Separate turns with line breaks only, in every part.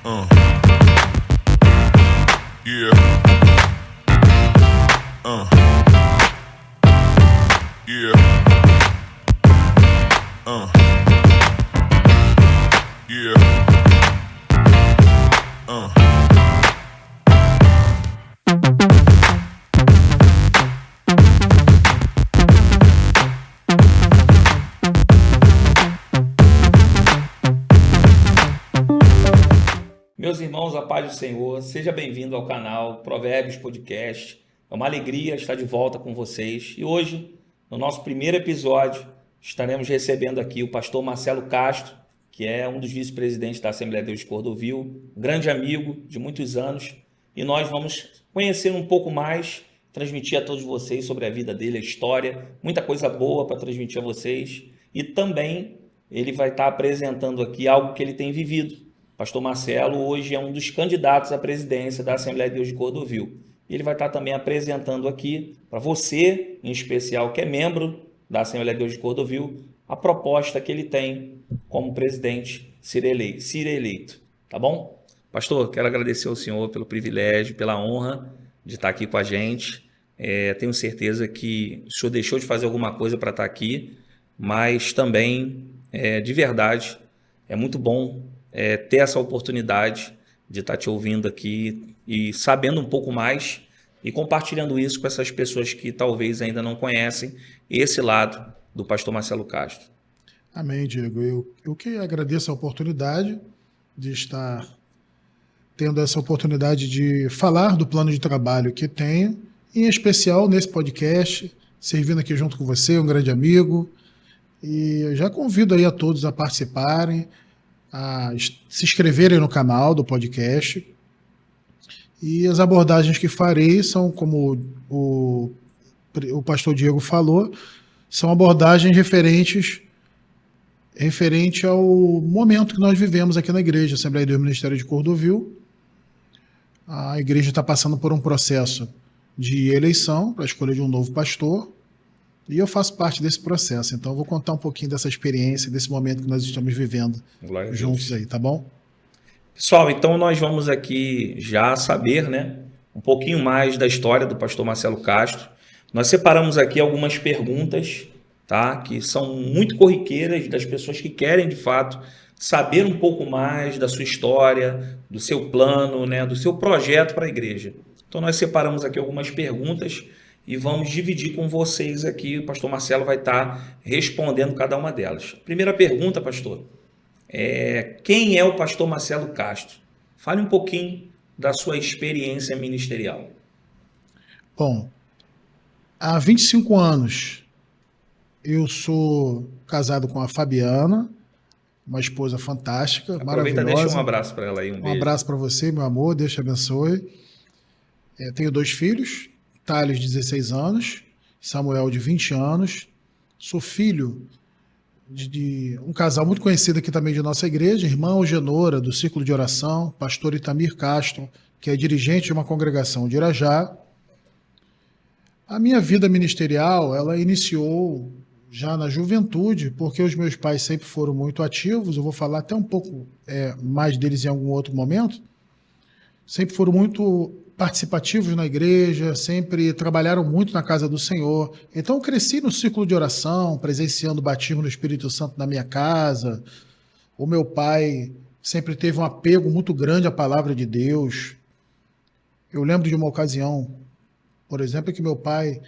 Yeah. Yeah. Yeah.
Meus irmãos, a paz do Senhor, seja bem-vindo ao canal Provérbios Podcast. É uma alegria estar de volta com vocês. E hoje, no nosso primeiro episódio, estaremos recebendo aqui o pastor Marcelo Castro, que é um dos vice-presidentes da Assembleia de Deus de Cordovil, um grande amigo de muitos anos. E nós vamos conhecer um pouco mais, transmitir a todos vocês sobre a vida dele, a história, muita coisa boa para transmitir a vocês. E também ele vai estar apresentando aqui algo que ele tem vivido. Pastor Marcelo hoje é um dos candidatos à presidência da Assembleia de Deus de Cordovil. E ele vai estar também apresentando aqui, para você, em especial, que é membro da Assembleia de Deus de Cordovil, a proposta que ele tem como presidente ser eleito. Tá bom? Pastor, quero agradecer ao senhor pelo privilégio, pela honra de estar aqui com a gente. Tenho certeza que o senhor deixou de fazer alguma coisa para estar aqui, mas também, de verdade, é muito bom ter essa oportunidade de estar te ouvindo aqui e sabendo um pouco mais e compartilhando isso com essas pessoas que talvez ainda não conhecem esse lado do pastor Marcelo Castro.
Amém, Diego. Eu que agradeço a oportunidade de estar tendo essa oportunidade de falar do plano de trabalho que tenho, em especial nesse podcast, servindo aqui junto com você, um grande amigo. E eu já convido aí a todos a participarem, a se inscreverem no canal do podcast. E as abordagens que farei são, como o pastor Diego falou, são abordagens referente ao momento que nós vivemos aqui na igreja, Assembleia de Deus Ministério de Cordovil. A igreja está passando por um processo de eleição para a escolha de um novo pastor. E eu faço parte desse processo, então eu vou contar um pouquinho dessa experiência, desse momento que nós estamos vivendo juntos aí, tá bom?
Pessoal, então nós vamos aqui já saber, um pouquinho mais da história do pastor Marcelo Castro. Nós separamos aqui algumas perguntas, tá? Que são muito corriqueiras das pessoas que querem, de fato, saber um pouco mais da sua história, do seu plano, do seu projeto para a igreja. Então nós separamos aqui algumas perguntas e vamos dividir com vocês aqui. O pastor Marcelo vai estar respondendo cada uma delas. Primeira pergunta, pastor, quem é o pastor Marcelo Castro? Fale um pouquinho da sua experiência ministerial.
Bom, há 25 anos eu sou casado com a Fabiana, uma esposa fantástica,
aproveita,
maravilhosa.
Deixa um abraço para ela aí, um beijo.
Abraço para você, meu amor, Deus te abençoe. Tenho 2 filhos, Thales, de 16 anos, Samuel, de 20 anos. Sou filho de um casal muito conhecido aqui também de nossa igreja, irmã Eugenora, do Círculo de Oração, pastor Itamir Castro, que é dirigente de uma congregação de Irajá. A minha vida ministerial, ela iniciou já na juventude, porque os meus pais sempre foram muito ativos, eu vou falar até um pouco mais deles em algum outro momento, sempre foram muito participativos na igreja, sempre trabalharam muito na casa do Senhor. Então eu cresci no círculo de oração, presenciando o batismo no Espírito Santo na minha casa. O meu pai sempre teve um apego muito grande à palavra de Deus. Eu lembro de uma ocasião, por exemplo, que meu pai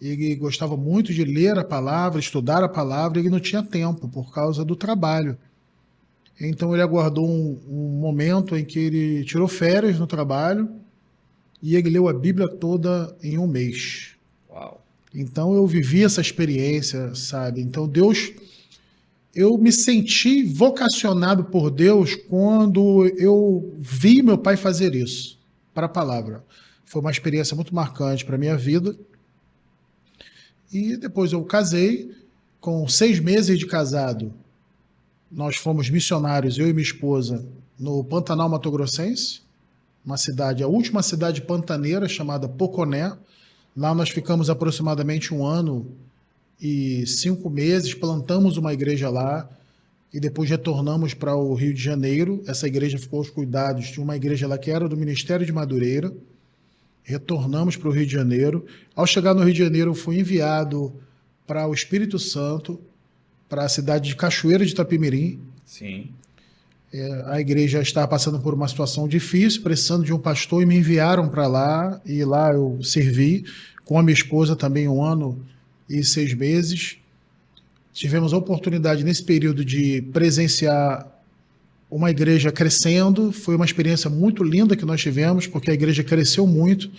ele gostava muito de ler a palavra, estudar a palavra, e ele não tinha tempo por causa do trabalho. Então ele aguardou um momento em que ele tirou férias no trabalho e ele leu a Bíblia toda em um mês.
Uau.
Então eu vivi essa experiência, sabe? Então eu me senti vocacionado por Deus quando eu vi meu pai fazer isso, para a palavra. Foi uma experiência muito marcante para a minha vida. E depois eu casei, com 6 meses de casado, nós fomos missionários, eu e minha esposa, no Pantanal Mato Grossense, uma cidade, a última cidade pantaneira, chamada Poconé. Lá nós ficamos aproximadamente 1 ano e 5 meses, plantamos uma igreja lá, e depois retornamos para o Rio de Janeiro. Essa igreja ficou aos cuidados de uma igreja lá que era do Ministério de Madureira. Retornamos para o Rio de Janeiro. Ao chegar no Rio de Janeiro, eu fui enviado para o Espírito Santo, para a cidade de Cachoeira de Itapemirim.
Sim.
A igreja estava passando por uma situação difícil, precisando de um pastor, e me enviaram para lá, e lá eu servi com a minha esposa também 1 ano e 6 meses. Tivemos a oportunidade nesse período de presenciar uma igreja crescendo. Foi uma experiência muito linda que nós tivemos, porque a igreja cresceu muito.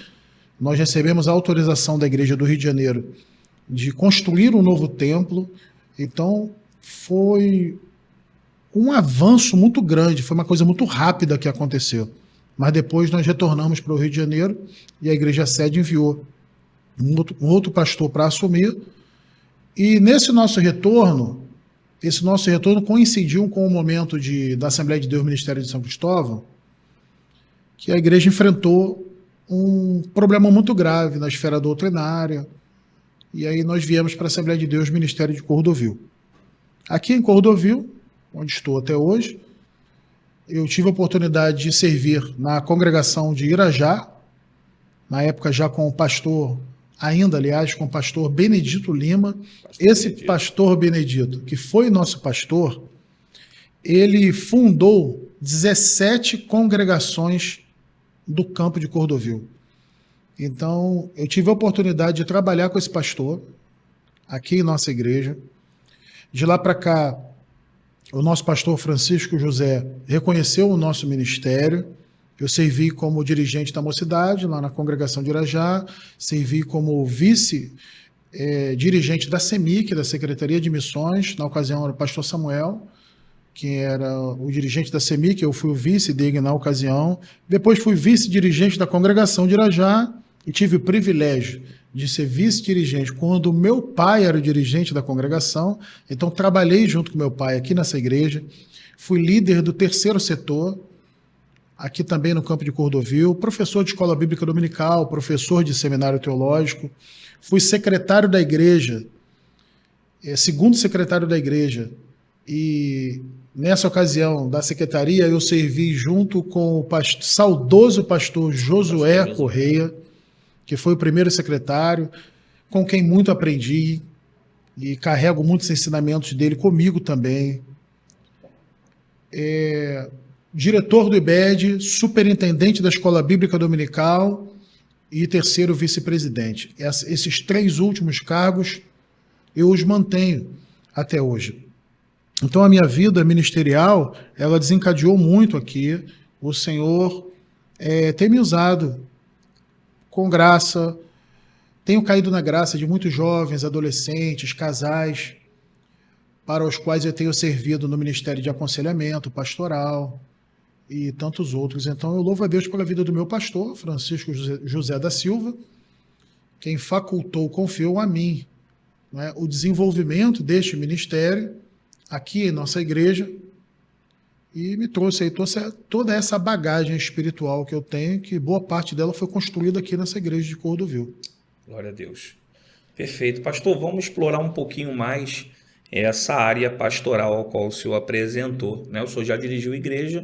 Nós recebemos a autorização da igreja do Rio de Janeiro de construir um novo templo. Então, foi um avanço muito grande, foi uma coisa muito rápida que aconteceu. Mas depois nós retornamos para o Rio de Janeiro e a igreja sede enviou um outro pastor para assumir. E nesse nosso retorno coincidiu com o momento da Assembleia de Deus Ministério de São Cristóvão, que a igreja enfrentou um problema muito grave na esfera doutrinária, e aí nós viemos para a Assembleia de Deus Ministério de Cordovil. Aqui em Cordovil, onde estou até hoje, eu tive a oportunidade de servir na congregação de Irajá, na época já com o pastor, com o pastor Benedito Lima. Pastor Benedito, que foi nosso pastor, ele fundou 17 congregações do campo de Cordovil. Então, eu tive a oportunidade de trabalhar com esse pastor aqui em nossa igreja. De lá para cá, o nosso pastor Francisco José reconheceu o nosso ministério. Eu servi como dirigente da mocidade, lá na congregação de Irajá, servi como vice-dirigente da CEMIC, da Secretaria de Missões, na ocasião era o pastor Samuel, que era o dirigente da CEMIC, eu fui o vice dele na ocasião. Depois fui vice-dirigente da congregação de Irajá e tive o privilégio de ser vice-dirigente quando o meu pai era o dirigente da congregação. Então trabalhei junto com meu pai aqui nessa igreja, fui líder do 3º setor, aqui também no campo de Cordovil, professor de escola bíblica dominical, professor de seminário teológico, fui secretário da igreja, segundo secretário da igreja, e nessa ocasião da secretaria eu servi junto com o saudoso pastor Josué Correia, que foi o primeiro secretário, com quem muito aprendi e carrego muitos ensinamentos dele comigo também. Diretor do IBED, superintendente da Escola Bíblica Dominical e 3º vice-presidente. Esses 3 últimos cargos eu os mantenho até hoje. Então a minha vida ministerial, ela desencadeou muito aqui. O Senhor tem me usado com graça, tenho caído na graça de muitos jovens, adolescentes, casais, para os quais eu tenho servido no Ministério de Aconselhamento Pastoral e tantos outros. Então eu louvo a Deus pela vida do meu pastor, Francisco José da Silva, quem confiou a mim, né, o desenvolvimento deste ministério aqui em nossa igreja, e me trouxe aí toda essa bagagem espiritual que eu tenho, que boa parte dela foi construída aqui nessa igreja de Cordovil.
Glória a Deus. Perfeito. Pastor, vamos explorar um pouquinho mais essa área pastoral ao qual o senhor apresentou, né? O senhor já dirigiu igreja,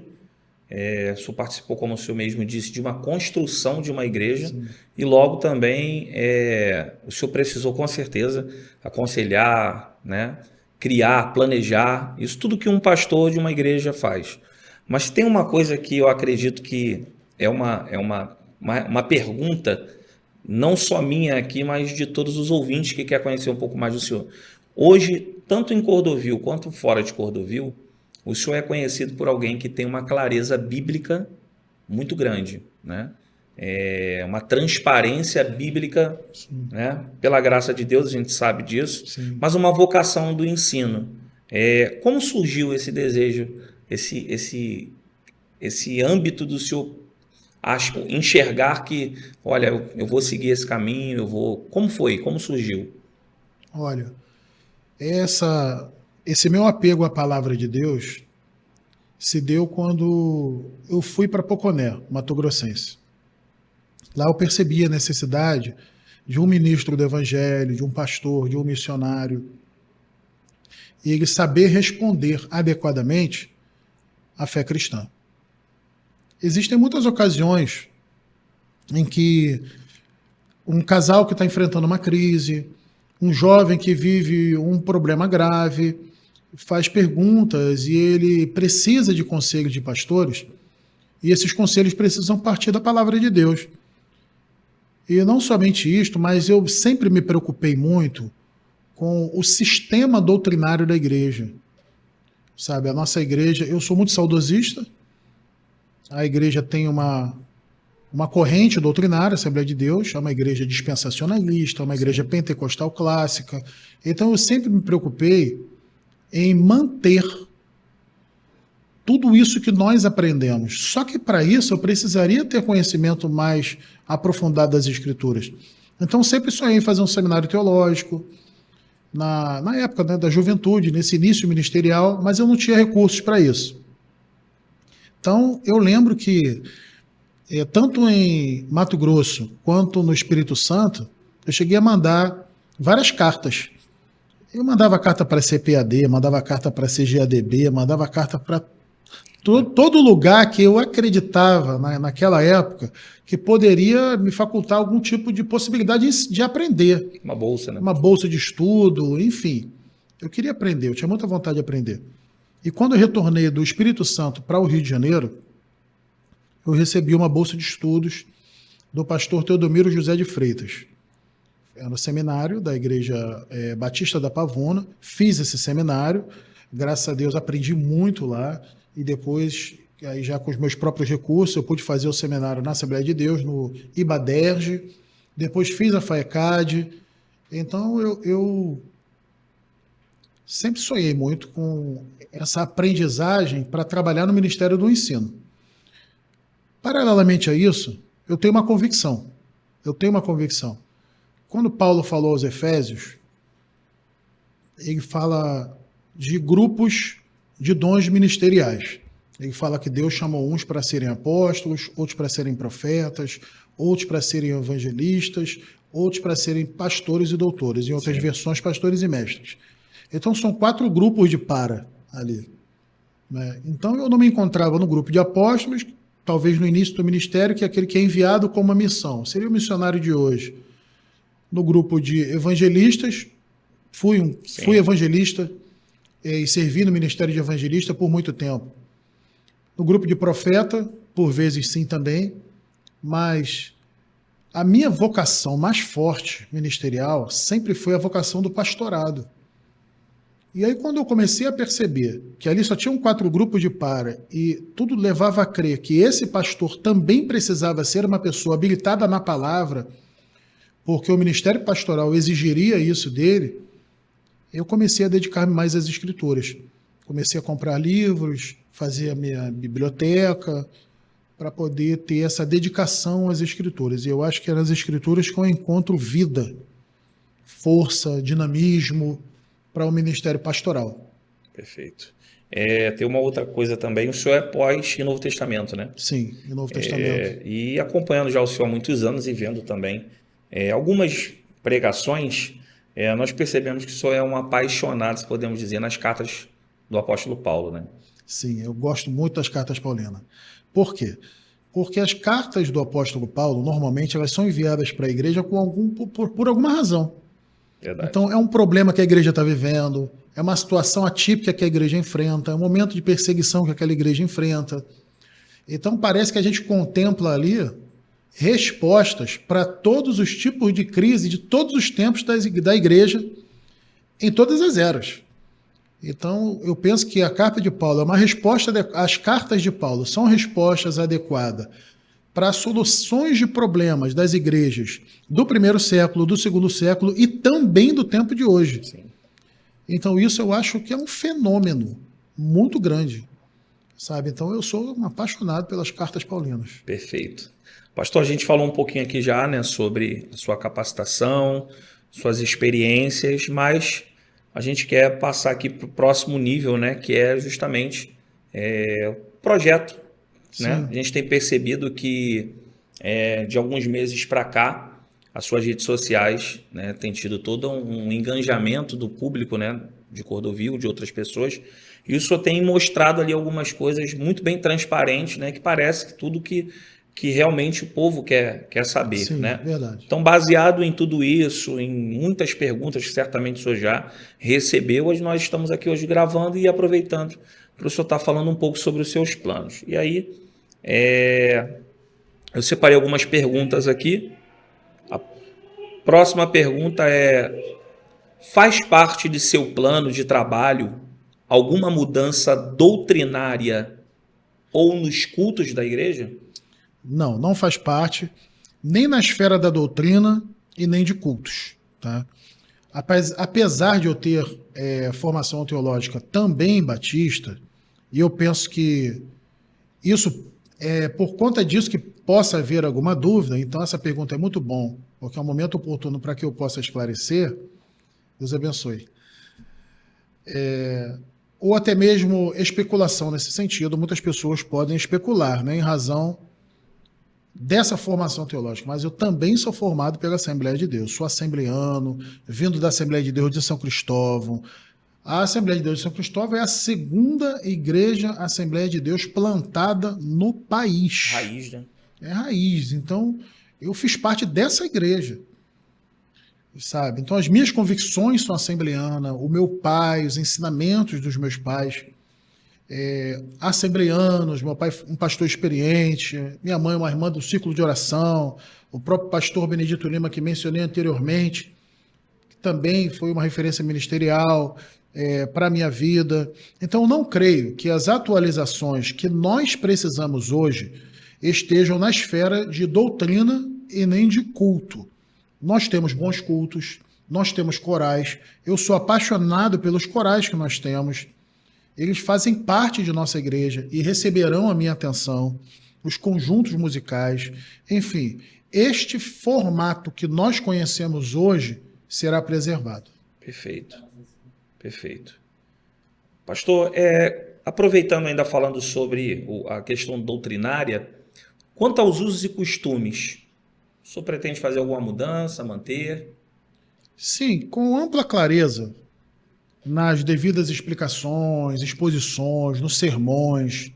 o senhor participou, como o senhor mesmo disse, de uma construção de uma igreja. Sim. E logo também o senhor precisou, com certeza, aconselhar, né? Criar, planejar, isso tudo que um pastor de uma igreja faz. Mas tem uma coisa que eu acredito que é uma pergunta, não só minha aqui, mas de todos os ouvintes que querem conhecer um pouco mais do senhor. Hoje, tanto em Cordovil quanto fora de Cordovil, o senhor é conhecido por alguém que tem uma clareza bíblica muito grande, né? Uma transparência bíblica, né? Pela graça de Deus, a gente sabe disso. Sim. Mas uma vocação do ensino. Como surgiu esse desejo, esse âmbito do senhor enxergar que, olha, eu vou seguir esse caminho, Como foi? Como surgiu?
Olha, esse meu apego à palavra de Deus se deu quando eu fui para Poconé, Mato Grossense. Lá eu percebi a necessidade de um ministro do evangelho, de um pastor, de um missionário. e ele saber responder adequadamente à fé cristã. Existem muitas ocasiões em que um casal que está enfrentando uma crise, um jovem que vive um problema grave, faz perguntas e ele precisa de conselho de pastores, e esses conselhos precisam partir da palavra de Deus. E não somente isto, mas eu sempre me preocupei muito com o sistema doutrinário da igreja. Sabe, a nossa igreja, eu sou muito saudosista, a igreja tem uma corrente doutrinária, a Assembleia de Deus, é uma igreja dispensacionalista, é uma igreja pentecostal clássica. Então eu sempre me preocupei em manter tudo isso que nós aprendemos. Só que para isso eu precisaria ter conhecimento mais aprofundado das Escrituras. Então sempre sonhei em fazer um seminário teológico, na época, né, da juventude, nesse início ministerial, mas eu não tinha recursos para isso. Então eu lembro que tanto em Mato Grosso quanto no Espírito Santo, eu cheguei a mandar várias cartas. Eu mandava carta para CPAD, mandava carta para CGADB, mandava carta para todo lugar que eu acreditava naquela época que poderia me facultar algum tipo de possibilidade de aprender.
Uma bolsa, né?
Uma bolsa de estudo, enfim. Eu queria aprender, eu tinha muita vontade de aprender. E quando eu retornei do Espírito Santo para o Rio de Janeiro, eu recebi uma bolsa de estudos do pastor Teodomiro José de Freitas. Era no seminário da Igreja Batista da Pavuna, fiz esse seminário, graças a Deus aprendi muito lá, e depois, aí já com os meus próprios recursos, eu pude fazer o seminário na Assembleia de Deus, no IBADERJ, depois fiz a FAECAD. Então eu sempre sonhei muito com essa aprendizagem para trabalhar no Ministério do Ensino. Paralelamente a isso, eu tenho uma convicção. Quando Paulo falou aos Efésios, ele fala de grupos de dons ministeriais. Ele fala que Deus chamou uns para serem apóstolos, outros para serem profetas, outros para serem evangelistas, outros para serem pastores e doutores, em outras versões, pastores e mestres. Então são 4 grupos de ali. Né? Então eu não me encontrava no grupo de apóstolos, talvez no início do ministério, que é aquele que é enviado com uma missão. Seria o missionário de hoje. No grupo de evangelistas, fui evangelista e servi no ministério de evangelista por muito tempo. No grupo de profeta, por vezes sim também, mas a minha vocação mais forte ministerial sempre foi a vocação do pastorado. E aí, quando eu comecei a perceber que ali só tinham 4 grupos de e tudo levava a crer que esse pastor também precisava ser uma pessoa habilitada na palavra, porque o ministério pastoral exigiria isso dele, eu comecei a dedicar-me mais às escrituras. Comecei a comprar livros, fazer a minha biblioteca, para poder ter essa dedicação às escrituras. E eu acho que é nas escrituras que eu encontro vida, força, dinamismo, para o ministério pastoral.
Perfeito. Tem uma outra coisa também, o senhor é pós e Novo Testamento, né?
Sim, e Novo Testamento.
E acompanhando já o senhor há muitos anos e vendo também algumas pregações, nós percebemos que o senhor é um apaixonado, se podemos dizer, nas cartas do apóstolo Paulo, né?
Sim, eu gosto muito das cartas paulinas. Por quê? Porque as cartas do apóstolo Paulo, normalmente, elas são enviadas para a igreja por alguma razão.
Verdade.
Então, é um problema que a igreja está vivendo, é uma situação atípica que a igreja enfrenta, é um momento de perseguição que aquela igreja enfrenta. Então, parece que a gente contempla ali respostas para todos os tipos de crise de todos os tempos da igreja, em todas as eras. Então, eu penso que a carta de Paulo é uma resposta, as cartas de Paulo são respostas adequadas para soluções de problemas das igrejas do primeiro século, do segundo século e também do tempo de hoje.
Sim.
Então isso eu acho que é um fenômeno muito grande, sabe? Então eu sou um apaixonado pelas cartas paulinas.
Perfeito. Pastor, a gente falou um pouquinho aqui já, né, sobre a sua capacitação, suas experiências, mas a gente quer passar aqui para o próximo nível, né, que é justamente o projeto. Né? A gente tem percebido que de alguns meses para cá, as suas redes sociais, né, tem tido todo um engajamento do público, né, de Cordovil, de outras pessoas, e o senhor tem mostrado ali algumas coisas muito bem transparentes, né, que parece que tudo que realmente o povo quer saber,
Sim,
né?
verdade.
Então, baseado em tudo isso, em muitas perguntas que certamente o senhor já recebeu, hoje nós estamos aqui hoje gravando e aproveitando para o senhor estar falando um pouco sobre os seus planos. E aí, eu separei algumas perguntas aqui. A próxima pergunta é: faz parte de seu plano de trabalho alguma mudança doutrinária ou nos cultos da igreja?
Não, não faz parte nem na esfera da doutrina e nem de cultos. Tá? Apesar de eu ter formação teológica também batista, e eu penso que isso é por conta disso que possa haver alguma dúvida, então essa pergunta é muito bom, porque é um momento oportuno para que eu possa esclarecer. Deus abençoe. Ou até mesmo especulação nesse sentido, muitas pessoas podem especular, né, em razão dessa formação teológica, mas eu também sou formado pela Assembleia de Deus, sou assembleano, vindo da Assembleia de Deus de São Cristóvão. A Assembleia de Deus de São Cristóvão é a segunda igreja Assembleia de Deus plantada no país.
Raiz, né?
É raiz. Então, eu fiz parte dessa igreja, sabe? Então, as minhas convicções são assembleanas, o meu pai, os ensinamentos dos meus pais, assembleanos, meu pai um pastor experiente, minha mãe uma irmã do círculo de oração, o próprio pastor Benedito Lima, que mencionei anteriormente, que também foi uma referência ministerial para a minha vida. Então, não creio que as atualizações que nós precisamos hoje estejam na esfera de doutrina e nem de culto. Nós temos bons cultos, nós temos corais, eu sou apaixonado pelos corais que nós temos. Eles fazem parte de nossa igreja e receberão a minha atenção, os conjuntos musicais, enfim, este formato que nós conhecemos hoje será preservado.
Perfeito, perfeito. Pastor, aproveitando ainda falando sobre a questão doutrinária, quanto aos usos e costumes, o senhor pretende fazer alguma mudança, manter?
Sim, com ampla clareza, nas devidas explicações, exposições, nos sermões,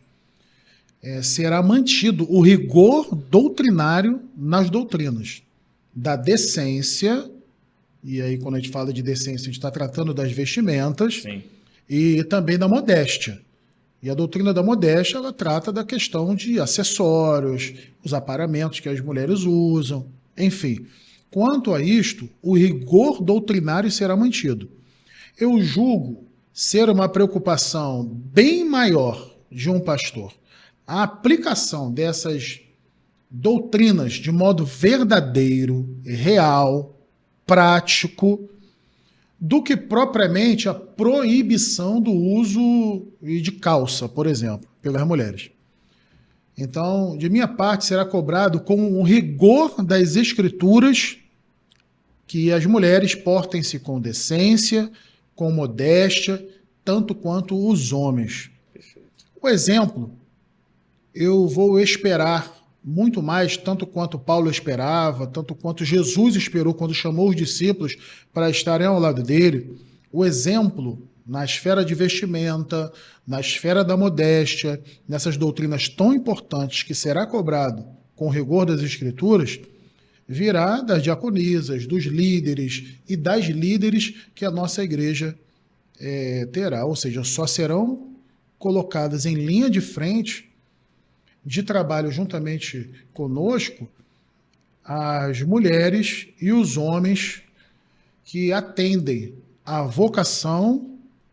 será mantido o rigor doutrinário nas doutrinas, da decência, e aí quando a gente fala de decência, a gente está tratando das vestimentas,
Sim.
e também da modéstia. E a doutrina da modéstia, ela trata da questão de acessórios, os aparamentos que as mulheres usam, enfim. Quanto a isto, o rigor doutrinário será mantido. Eu julgo ser uma preocupação bem maior de um pastor a aplicação dessas doutrinas de modo verdadeiro, real, prático, do que propriamente a proibição do uso de calça, por exemplo, pelas mulheres. Então, de minha parte, será cobrado com o rigor das escrituras que as mulheres portem-se com decência, com modéstia, tanto quanto os homens. O exemplo, eu vou esperar muito mais, tanto quanto Paulo esperava, tanto quanto Jesus esperou quando chamou os discípulos para estarem ao lado dele. O exemplo na esfera de vestimenta, na esfera da modéstia, nessas doutrinas tão importantes que será cobrado com o rigor das Escrituras, virá das diaconisas, dos líderes e das líderes que a nossa igreja terá. Ou seja, só serão colocadas em linha de frente de trabalho juntamente conosco as mulheres e os homens que atendem à vocação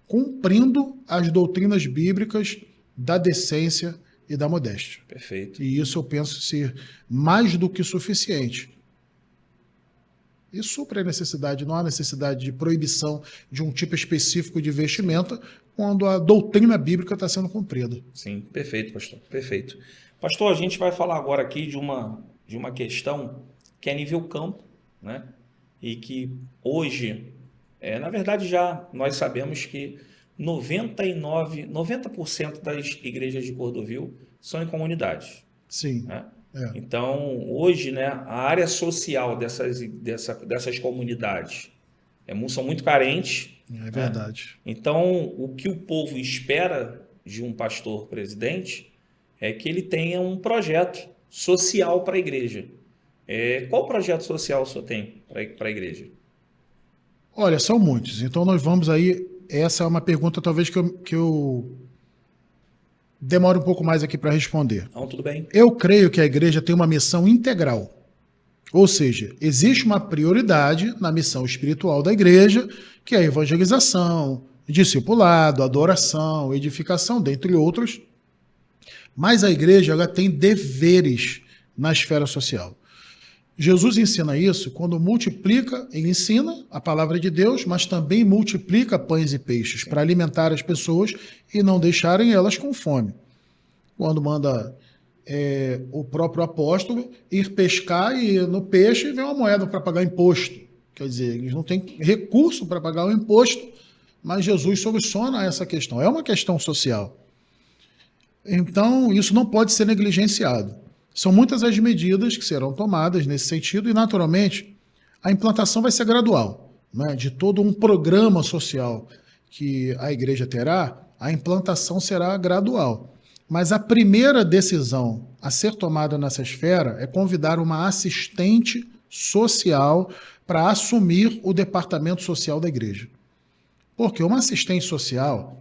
cumprindo as doutrinas bíblicas da decência e da modéstia.
Perfeito.
E isso eu penso ser mais do que suficiente. E supra a necessidade, não há necessidade de proibição de um tipo específico de vestimenta quando a doutrina bíblica está sendo cumprida.
Sim, perfeito, pastor. Perfeito. Pastor, a gente vai falar agora aqui de uma questão que é nível campo, né? E que hoje, na verdade, já nós sabemos que 90% das igrejas de Cordovil são em comunidades.
Sim.
Né? Então, hoje, né, a área social dessas comunidades são muito carentes.
É verdade.
Então, o que o povo espera de um pastor presidente é que ele tenha um projeto social para a igreja. Qual projeto social o senhor tem para a igreja?
Olha, são muitos. Então nós vamos aí. Essa é uma pergunta talvez que eu demore um pouco mais aqui para responder.
Não, tudo bem.
Eu creio que a igreja tem uma missão integral. Ou seja, existe uma prioridade na missão espiritual da igreja, que é a evangelização, discipulado, adoração, edificação, dentre outros. Mas a igreja ela tem deveres na esfera social. Jesus ensina isso quando multiplica, ele ensina a palavra de Deus, mas também multiplica pães e peixes para alimentar as pessoas e não deixarem elas com fome. Quando manda o próprio apóstolo ir pescar e no peixe vem uma moeda para pagar imposto. Quer dizer, eles não têm recurso para pagar o imposto, mas Jesus soluciona essa questão. É uma questão social. Então, isso não pode ser negligenciado. São muitas as medidas que serão tomadas nesse sentido e, naturalmente, a implantação vai ser gradual. Né? De todo um programa social que a igreja terá, a implantação será gradual. Mas a primeira decisão a ser tomada nessa esfera é convidar uma assistente social para assumir o departamento social da igreja. Porque uma assistente social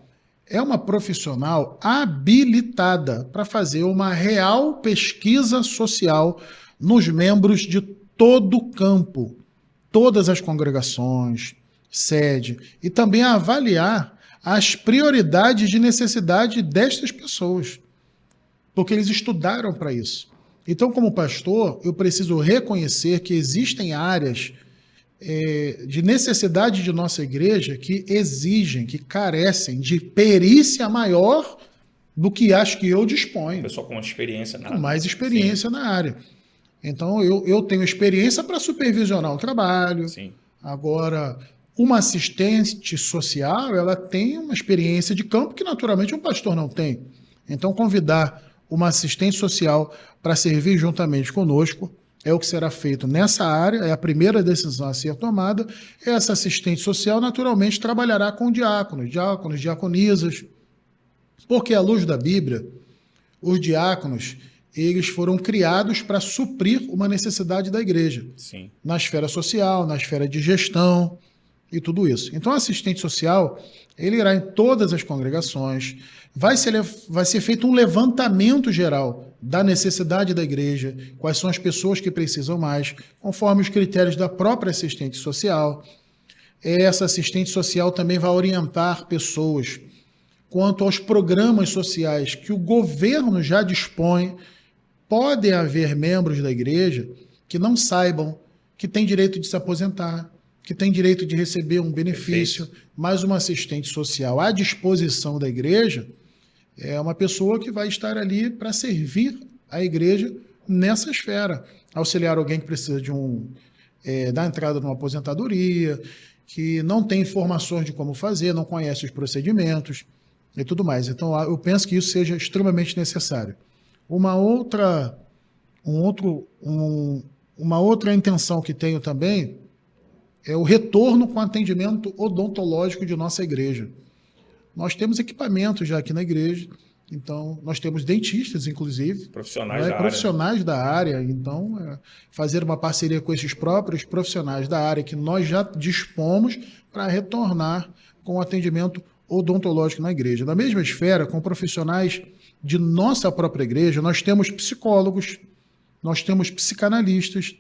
é uma profissional habilitada para fazer uma real pesquisa social nos membros de todo o campo, todas as congregações, sede, e também avaliar as prioridades de necessidade destas pessoas, porque eles estudaram para isso. Então, como pastor, eu preciso reconhecer que existem áreas de necessidade de nossa igreja que exigem, que carecem de perícia maior do que acho que eu disponho.
Pessoal com experiência na
área. Com mais experiência na área. Então, eu tenho experiência para supervisionar o trabalho.
Sim.
Agora, uma assistente social, ela tem uma experiência de campo que, naturalmente, um pastor não tem. Então, convidar uma assistente social para servir juntamente conosco é o que será feito nessa área, é a primeira decisão a ser tomada. Essa assistente social, naturalmente, trabalhará com diáconos, diaconisas, porque, à luz da Bíblia, os diáconos, eles foram criados para suprir uma necessidade da igreja.
Sim.
Na esfera social, na esfera de gestão e tudo isso. Então, o assistente social, ele irá em todas as congregações, vai ser feito um levantamento geral da necessidade da igreja, quais são as pessoas que precisam mais, conforme os critérios da própria assistente social. Essa assistente social também vai orientar pessoas quanto aos programas sociais que o governo já dispõe. Podem haver membros da igreja que não saibam que têm direito de se aposentar, que têm direito de receber um benefício, mas uma assistente social à disposição da igreja é uma pessoa que vai estar ali para servir a igreja nessa esfera, auxiliar alguém que precisa de da entrada numa aposentadoria, que não tem informações de como fazer, não conhece os procedimentos e tudo mais. Então, eu penso que isso seja extremamente necessário. Uma outra intenção que tenho também é o retorno com atendimento odontológico de nossa igreja. Nós temos equipamentos já aqui na igreja, então nós temos dentistas, inclusive.
Profissionais
da área. Então, fazer uma parceria com esses próprios profissionais da área que nós já dispomos para retornar com o atendimento odontológico na igreja. Na mesma esfera, com profissionais de nossa própria igreja, nós temos psicólogos, nós temos psicanalistas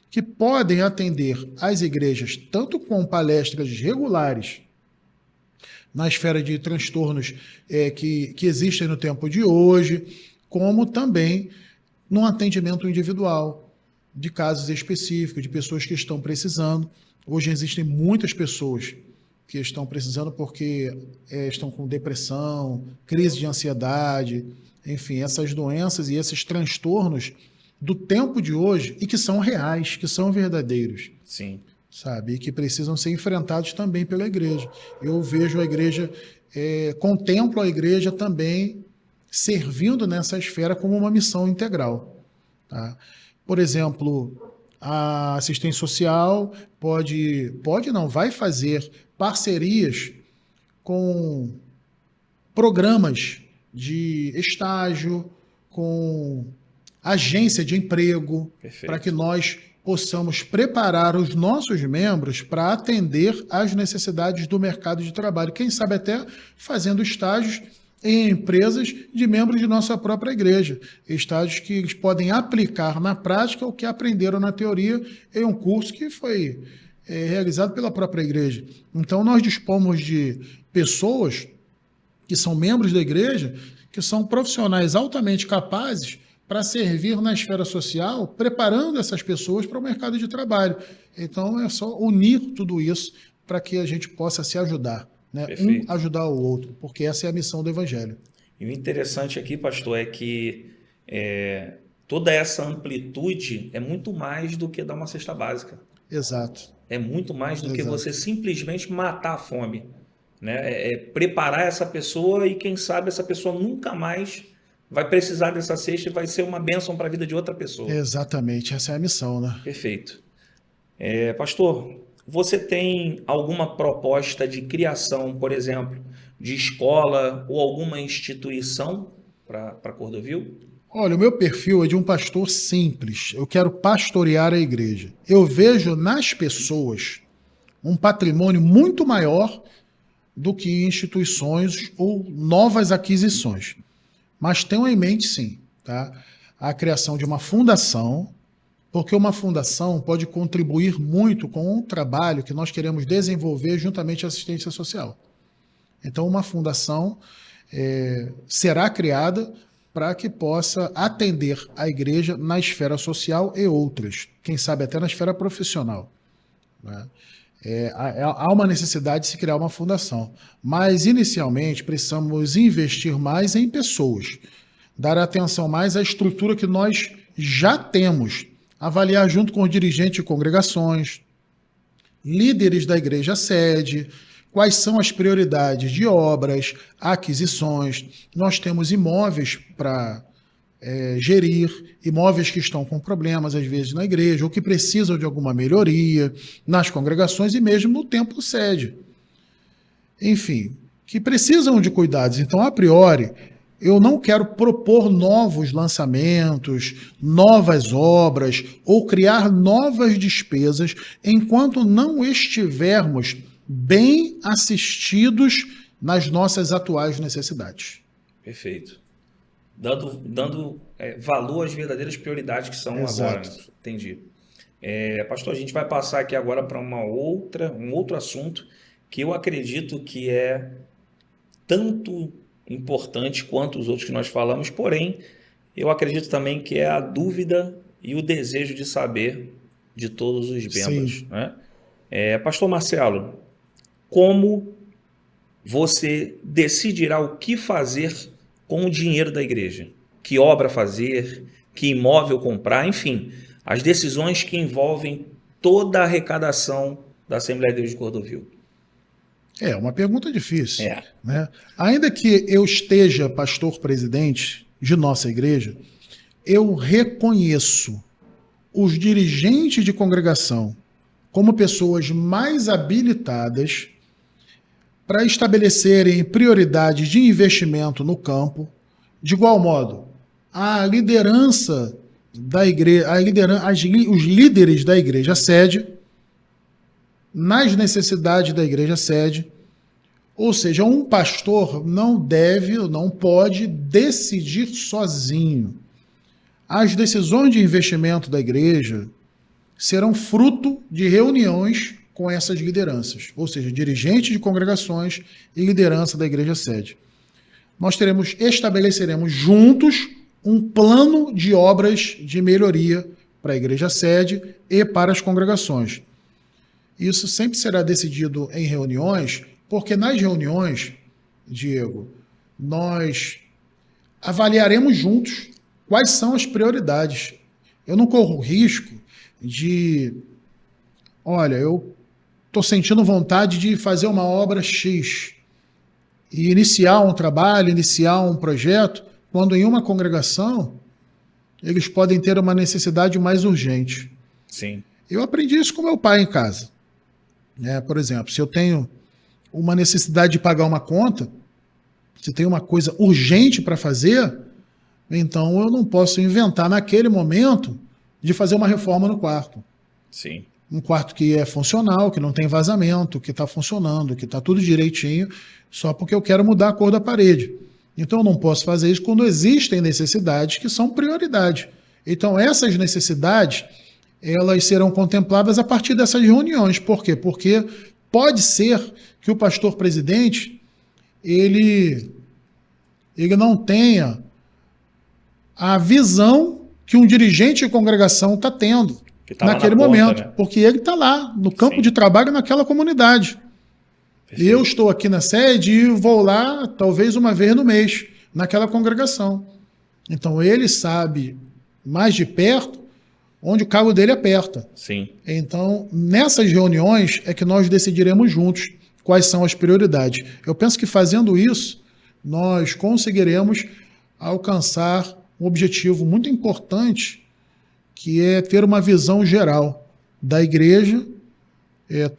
que podem atender as igrejas tanto com palestras regulares na esfera de transtornos que existem no tempo de hoje, como também no atendimento individual de casos específicos, de pessoas que estão precisando. Hoje existem muitas pessoas que estão precisando porque estão com depressão, crise de ansiedade, enfim, essas doenças e esses transtornos do tempo de hoje e que são reais, que são verdadeiros.
Sim.
Sabe? E que precisam ser enfrentados também pela igreja. Eu vejo a igreja, contemplo a igreja também servindo nessa esfera como uma missão integral. Tá? Por exemplo, a assistência social vai fazer parcerias com programas de estágio, com agência de emprego, para que nós possamos preparar os nossos membros para atender às necessidades do mercado de trabalho. Quem sabe até fazendo estágios em empresas de membros de nossa própria igreja. Estágios que eles podem aplicar na prática o que aprenderam na teoria em um curso que foi realizado pela própria igreja. Então, nós dispomos de pessoas que são membros da igreja, que são profissionais altamente capazes para servir na esfera social, preparando essas pessoas para o mercado de trabalho. Então, é só unir tudo isso para que a gente possa se ajudar, né? Um ajudar o outro, porque essa é a missão do Evangelho.
E o interessante aqui, pastor, é que toda essa amplitude é muito mais do que dar uma cesta básica.
Exato.
É muito mais do que você simplesmente matar a fome, né? É preparar essa pessoa e, quem sabe, essa pessoa nunca mais vai precisar dessa cesta e vai ser uma bênção para a vida de outra pessoa.
Exatamente, essa é a missão, né?
Perfeito. Pastor, você tem alguma proposta de criação, por exemplo, de escola ou alguma instituição para Cordovil?
Olha, o meu perfil é de um pastor simples. Eu quero pastorear a igreja. Eu vejo nas pessoas um patrimônio muito maior do que instituições ou novas aquisições. Mas tenho em mente, sim, tá? A criação de uma fundação, porque uma fundação pode contribuir muito com o trabalho que nós queremos desenvolver juntamente à assistência social. Então, uma fundação será criada para que possa atender a igreja na esfera social e outras, quem sabe até na esfera profissional, né? Há uma necessidade de se criar uma fundação, mas inicialmente precisamos investir mais em pessoas, dar atenção mais à estrutura que nós já temos, avaliar junto com os dirigentes de congregações, líderes da igreja sede, quais são as prioridades de obras, aquisições. Nós temos imóveis para gerir, imóveis que estão com problemas, às vezes, na igreja, ou que precisam de alguma melhoria nas congregações e mesmo no templo sede. Enfim, que precisam de cuidados. Então, a priori, eu não quero propor novos lançamentos, novas obras, ou criar novas despesas, enquanto não estivermos bem assistidos nas nossas atuais necessidades.
Perfeito. Dando valor às verdadeiras prioridades que são agora. Né? Entendi. Pastor, a gente vai passar aqui agora para um outro assunto que eu acredito que é tanto importante quanto os outros que nós falamos, porém, eu acredito também que é a dúvida e o desejo de saber de todos os membros. Né? Pastor Marcelo, como você decidirá o que fazer com o dinheiro da igreja? Que obra fazer? Que imóvel comprar? Enfim, as decisões que envolvem toda a arrecadação da Assembleia de Deus de Cordovil.
É uma pergunta difícil. Né? Ainda que eu esteja pastor-presidente de nossa igreja, eu reconheço os dirigentes de congregação como pessoas mais habilitadas para estabelecerem prioridades de investimento no campo. De igual modo, a liderança da igreja, os líderes da igreja sede, nas necessidades da igreja sede. Ou seja, um pastor não pode decidir sozinho. As decisões de investimento da igreja serão fruto de reuniões com essas lideranças, ou seja, dirigentes de congregações e liderança da igreja sede. Nós estabeleceremos juntos um plano de obras de melhoria para a igreja sede e para as congregações. Isso sempre será decidido em reuniões, porque nas reuniões, Diego, nós avaliaremos juntos quais são as prioridades. Eu não corro o risco de, olha, eu estou sentindo vontade de fazer uma obra X e iniciar um trabalho, iniciar um projeto, quando em uma congregação eles podem ter uma necessidade mais urgente.
Sim,
Eu aprendi isso com meu pai em casa. Né? Por exemplo, se eu tenho uma necessidade de pagar uma conta, se tem uma coisa urgente para fazer, então eu não posso inventar naquele momento de fazer uma reforma no quarto.
sim,
Um quarto que é funcional, que não tem vazamento, que está funcionando, que está tudo direitinho, só porque eu quero mudar a cor da parede. Então eu não posso fazer isso quando existem necessidades que são prioridade. Então essas necessidades, elas serão contempladas a partir dessas reuniões. Por quê? Porque pode ser que o pastor presidente ele não tenha a visão que um dirigente de congregação está tendo
que tá lá
naquele
na ponta,
momento,
né?
porque ele está lá no campo
Sim.
de trabalho naquela comunidade. E
Perfeito.
eu estou aqui na sede e vou lá talvez uma vez no mês naquela congregação. Então ele sabe mais de perto onde o cabo dele aperta.
Sim,
Então, nessas reuniões é que nós decidiremos juntos quais são as prioridades. Eu penso que fazendo isso, nós conseguiremos alcançar um objetivo muito importante, que é ter uma visão geral da igreja,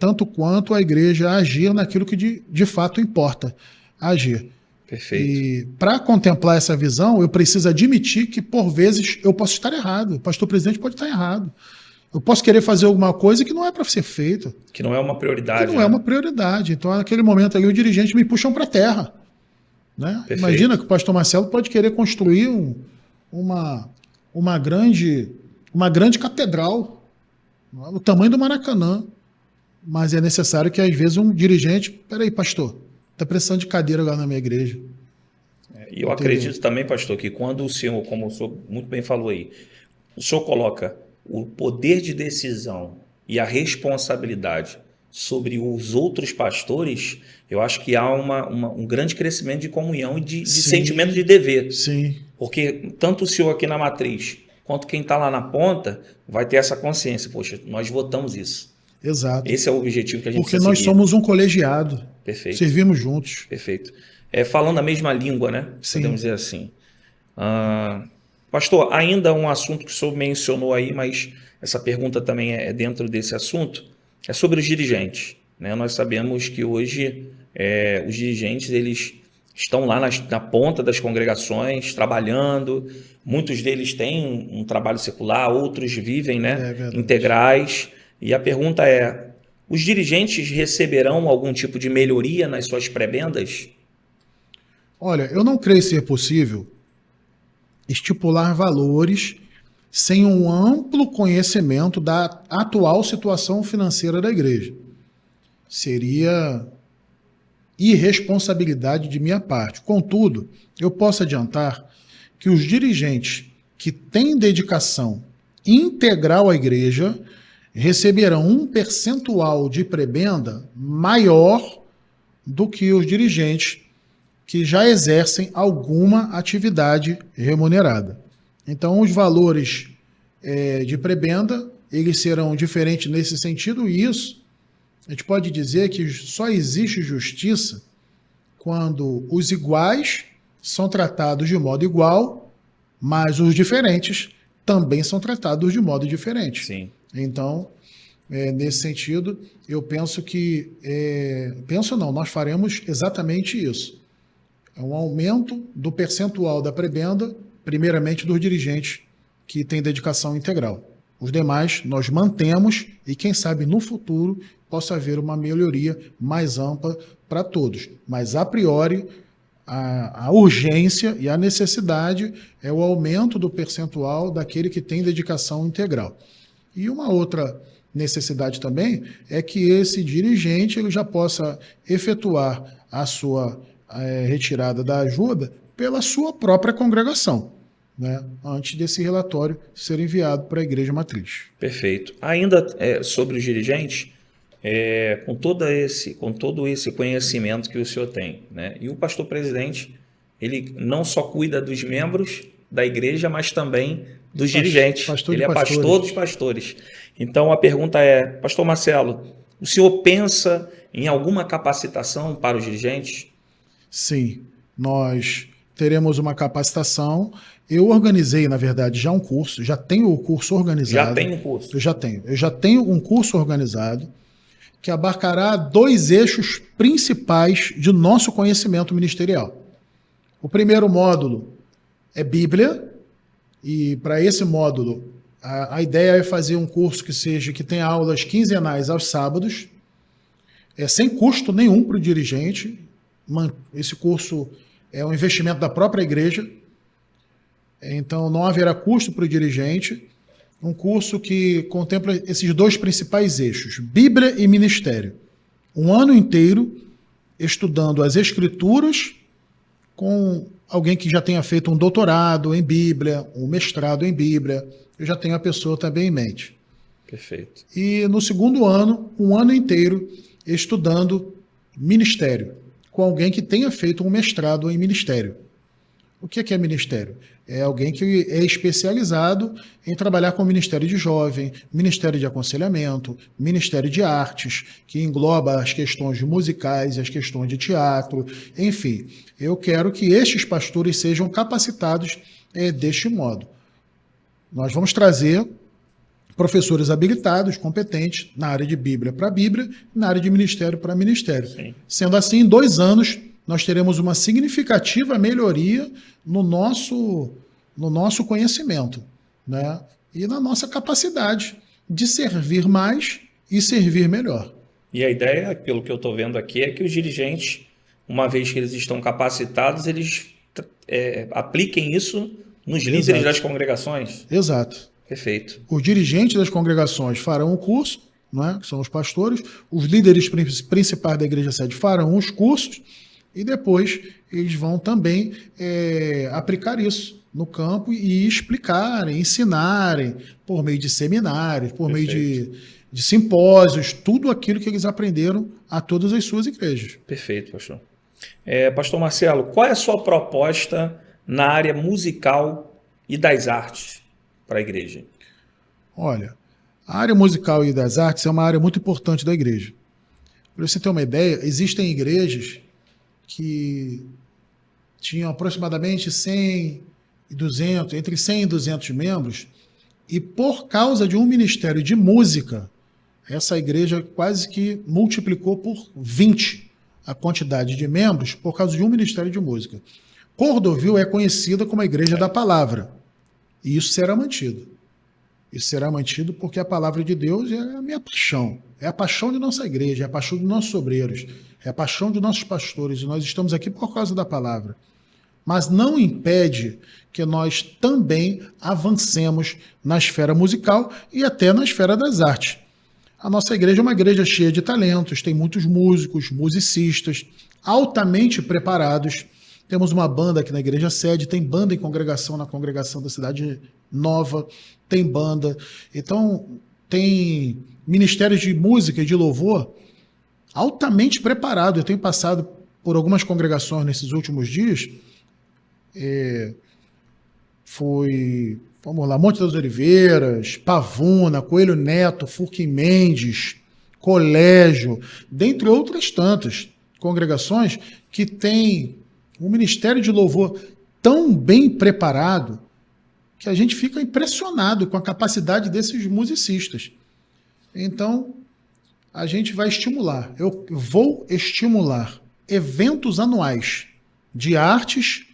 tanto quanto a igreja agir naquilo que de fato importa agir.
perfeito.
E para contemplar essa visão, eu preciso admitir que, por vezes, eu posso estar errado. O pastor presidente pode estar errado. Eu posso querer fazer alguma coisa que não é para ser feita,
Que não é uma prioridade,
que não
né?
é uma prioridade. Então, naquele momento ali, o dirigente me puxam para a terra. Né?
Perfeito.
Imagina que o pastor Marcelo pode querer construir uma grande catedral, o tamanho do Maracanã. Mas é necessário que, às vezes, um dirigente... Peraí, pastor, está precisando de cadeira lá na minha igreja.
E eu acredito também, pastor, que quando o senhor, como o senhor muito bem falou aí, o senhor coloca o poder de decisão e a responsabilidade sobre os outros pastores, eu acho que há um grande crescimento de comunhão e de
Sim.
sentimento de dever.
Sim,
Porque tanto o senhor aqui na matriz, quanto quem está lá na ponta, vai ter essa consciência. Poxa, nós votamos isso.
exato.
Esse é o objetivo que a gente
Porque
precisa
nós
seguir.
somos um colegiado.
Perfeito.
Servimos juntos.
Perfeito. Falando a mesma língua, né?
Sim.
Podemos dizer assim. Pastor, ainda um assunto que o senhor mencionou aí, mas essa pergunta também é dentro desse assunto, é sobre os dirigentes. Né? Nós sabemos que hoje os dirigentes eles estão lá na ponta das congregações, trabalhando. Muitos deles têm um trabalho secular, outros vivem, né,
verdade.
integrais. E a pergunta é, os dirigentes receberão algum tipo de melhoria nas suas prebendas?
Olha, eu não creio ser possível estipular valores sem um amplo conhecimento da atual situação financeira da igreja. Seria irresponsabilidade de minha parte. Contudo, eu posso adiantar que os dirigentes que têm dedicação integral à igreja receberão um percentual de prebenda maior do que os dirigentes que já exercem alguma atividade remunerada. Então, os valores de prebenda, eles serão diferentes nesse sentido, e isso, a gente pode dizer que só existe justiça quando os iguais são tratados de modo igual, mas os diferentes também são tratados de modo diferente.
Sim.
Então, nesse sentido, eu penso que... nós faremos exatamente isso. É um aumento do percentual da prebenda, primeiramente dos dirigentes que têm dedicação integral. Os demais nós mantemos e, quem sabe, no futuro possa haver uma melhoria mais ampla para todos. Mas, a priori, a urgência e a necessidade é o aumento do percentual daquele que tem dedicação integral. E uma outra necessidade também é que esse dirigente ele já possa efetuar a sua retirada da ajuda pela sua própria congregação, né, antes desse relatório ser enviado para a igreja matriz.
Perfeito. Ainda sobre os dirigentes, com todo esse conhecimento que o senhor tem, né, e o pastor presidente, ele não só cuida dos membros da igreja, mas também dos dirigentes. Ele é pastor dos pastores. Então a pergunta é, pastor Marcelo, o senhor pensa em alguma capacitação para os dirigentes?
Sim, nós teremos uma capacitação. Eu organizei, na verdade, já um curso, já tenho o curso organizado.
Já tem um curso?
Eu já tenho um curso organizado que abarcará 2 eixos principais de nosso conhecimento ministerial. O primeiro módulo é Bíblia, e para esse módulo, a ideia é fazer um curso que tenha aulas quinzenais aos sábados, sem custo nenhum para o dirigente. Esse curso é um investimento da própria igreja, então não haverá custo para o dirigente. Um curso que contempla esses 2 principais eixos, Bíblia e Ministério. Um ano inteiro estudando as Escrituras com alguém que já tenha feito um doutorado em Bíblia, um mestrado em Bíblia. Eu já tenho a pessoa também em mente.
Perfeito.
E no segundo ano, um ano inteiro estudando Ministério, com alguém que tenha feito um mestrado em Ministério. O que é ministério? É alguém que é especializado em trabalhar com o Ministério de Jovem, Ministério de Aconselhamento, Ministério de Artes, que engloba as questões musicais, as questões de teatro, enfim. Eu quero que estes pastores sejam capacitados deste modo. Nós vamos trazer professores habilitados, competentes, na área de Bíblia para Bíblia, na área de Ministério para Ministério.
Sim.
Sendo assim, em 2 anos, nós teremos uma significativa melhoria no nosso conhecimento, né? E na nossa capacidade de servir mais e servir melhor.
E a ideia, pelo que eu estou vendo aqui, é que os dirigentes, uma vez que eles estão capacitados, eles apliquem isso nos líderes das congregações.
Exato.
Perfeito.
Os dirigentes das congregações farão o curso, né, que são os pastores, os líderes principais da igreja sede farão os cursos, e depois eles vão também aplicar isso no campo e explicarem, ensinarem, por meio de seminários, por meio de simpósios, tudo aquilo que eles aprenderam a todas as suas igrejas.
Perfeito, pastor. Pastor Marcelo, qual é a sua proposta na área musical e das artes para a igreja?
Olha, a área musical e das artes é uma área muito importante da igreja. Para você ter uma ideia, existem igrejas que tinham aproximadamente 100 e 200, entre 100 e 200 membros, e por causa de um ministério de música, essa igreja quase que multiplicou por 20 a quantidade de membros por causa de um ministério de música. Cordovil é conhecida como a igreja da palavra, e isso será mantido. Isso será mantido porque a palavra de Deus é a minha paixão. É a paixão de nossa igreja, é a paixão dos nossos obreiros, é a paixão de nossos pastores. E nós estamos aqui por causa da palavra. Mas não impede que nós também avancemos na esfera musical e até na esfera das artes. A nossa igreja é uma igreja cheia de talentos, tem muitos músicos, musicistas, altamente preparados. Temos uma banda aqui na igreja sede, tem banda em congregação na congregação da Cidade Nova, tem banda. Então, tem ministérios de música e de louvor altamente preparado. Eu tenho passado por algumas congregações nesses últimos dias. Vamos lá, Monte das Oliveiras, Pavuna, Coelho Neto, Furquim Mendes, Colégio, dentre outras tantas congregações que têm um ministério de louvor tão bem preparado que a gente fica impressionado com a capacidade desses musicistas. Então, a gente vai estimular, eu vou estimular eventos anuais de artes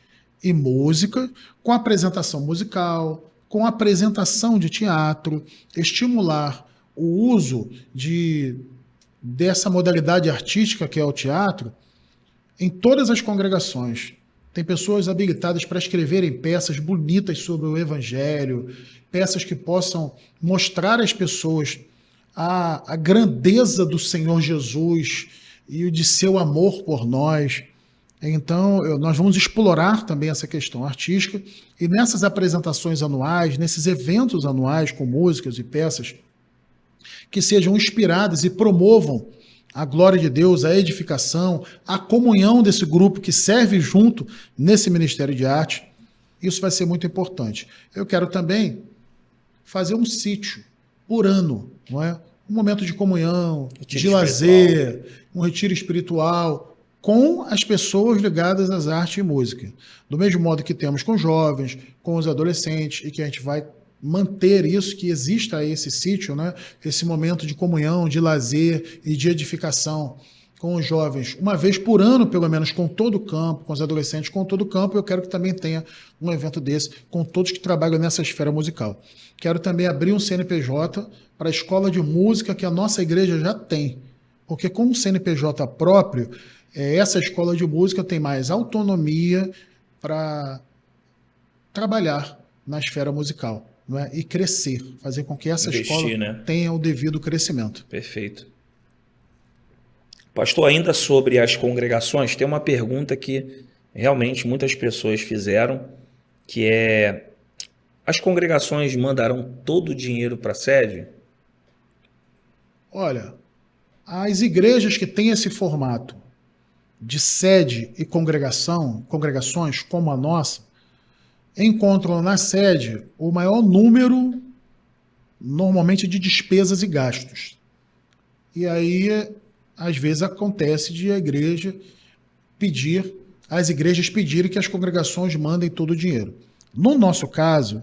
e música, com apresentação musical, com apresentação de teatro, estimular o uso dessa modalidade artística que é o teatro em todas as congregações. Tem pessoas habilitadas para escreverem peças bonitas sobre o Evangelho, peças que possam mostrar às pessoas a grandeza do Senhor Jesus e de seu amor por nós. Então, nós vamos explorar também essa questão artística e nessas apresentações anuais, nesses eventos anuais com músicas e peças que sejam inspiradas e promovam a glória de Deus, a edificação, a comunhão desse grupo que serve junto nesse Ministério de Arte. Isso vai ser muito importante. Eu quero também fazer um sítio por ano, não é? Um momento de comunhão, de lazer, um retiro espiritual, com as pessoas ligadas às artes e música. Do mesmo modo que temos com jovens, com os adolescentes, e que a gente vai manter isso, que exista esse sítio, né? Esse momento de comunhão, de lazer e de edificação com os jovens, uma vez por ano, pelo menos, com todo o campo, com os adolescentes, com todo o campo. Eu quero que também tenha um evento desse com todos que trabalham nessa esfera musical. Quero também abrir um CNPJ para a escola de música que a nossa igreja já tem, porque com um CNPJ próprio, essa escola de música tem mais autonomia para trabalhar na esfera musical, não é? E crescer, fazer com que essa escola, né, tenha o devido crescimento.
Perfeito. Pastor, ainda sobre as congregações, tem uma pergunta que realmente muitas pessoas fizeram, que é: as congregações mandarão todo o dinheiro para a sede?
Olha, as igrejas que têm esse formato de sede e congregações como a nossa, encontram na sede o maior número, normalmente, de despesas e gastos. E aí, às vezes, acontece de as igrejas pedirem que as congregações mandem todo o dinheiro. No nosso caso,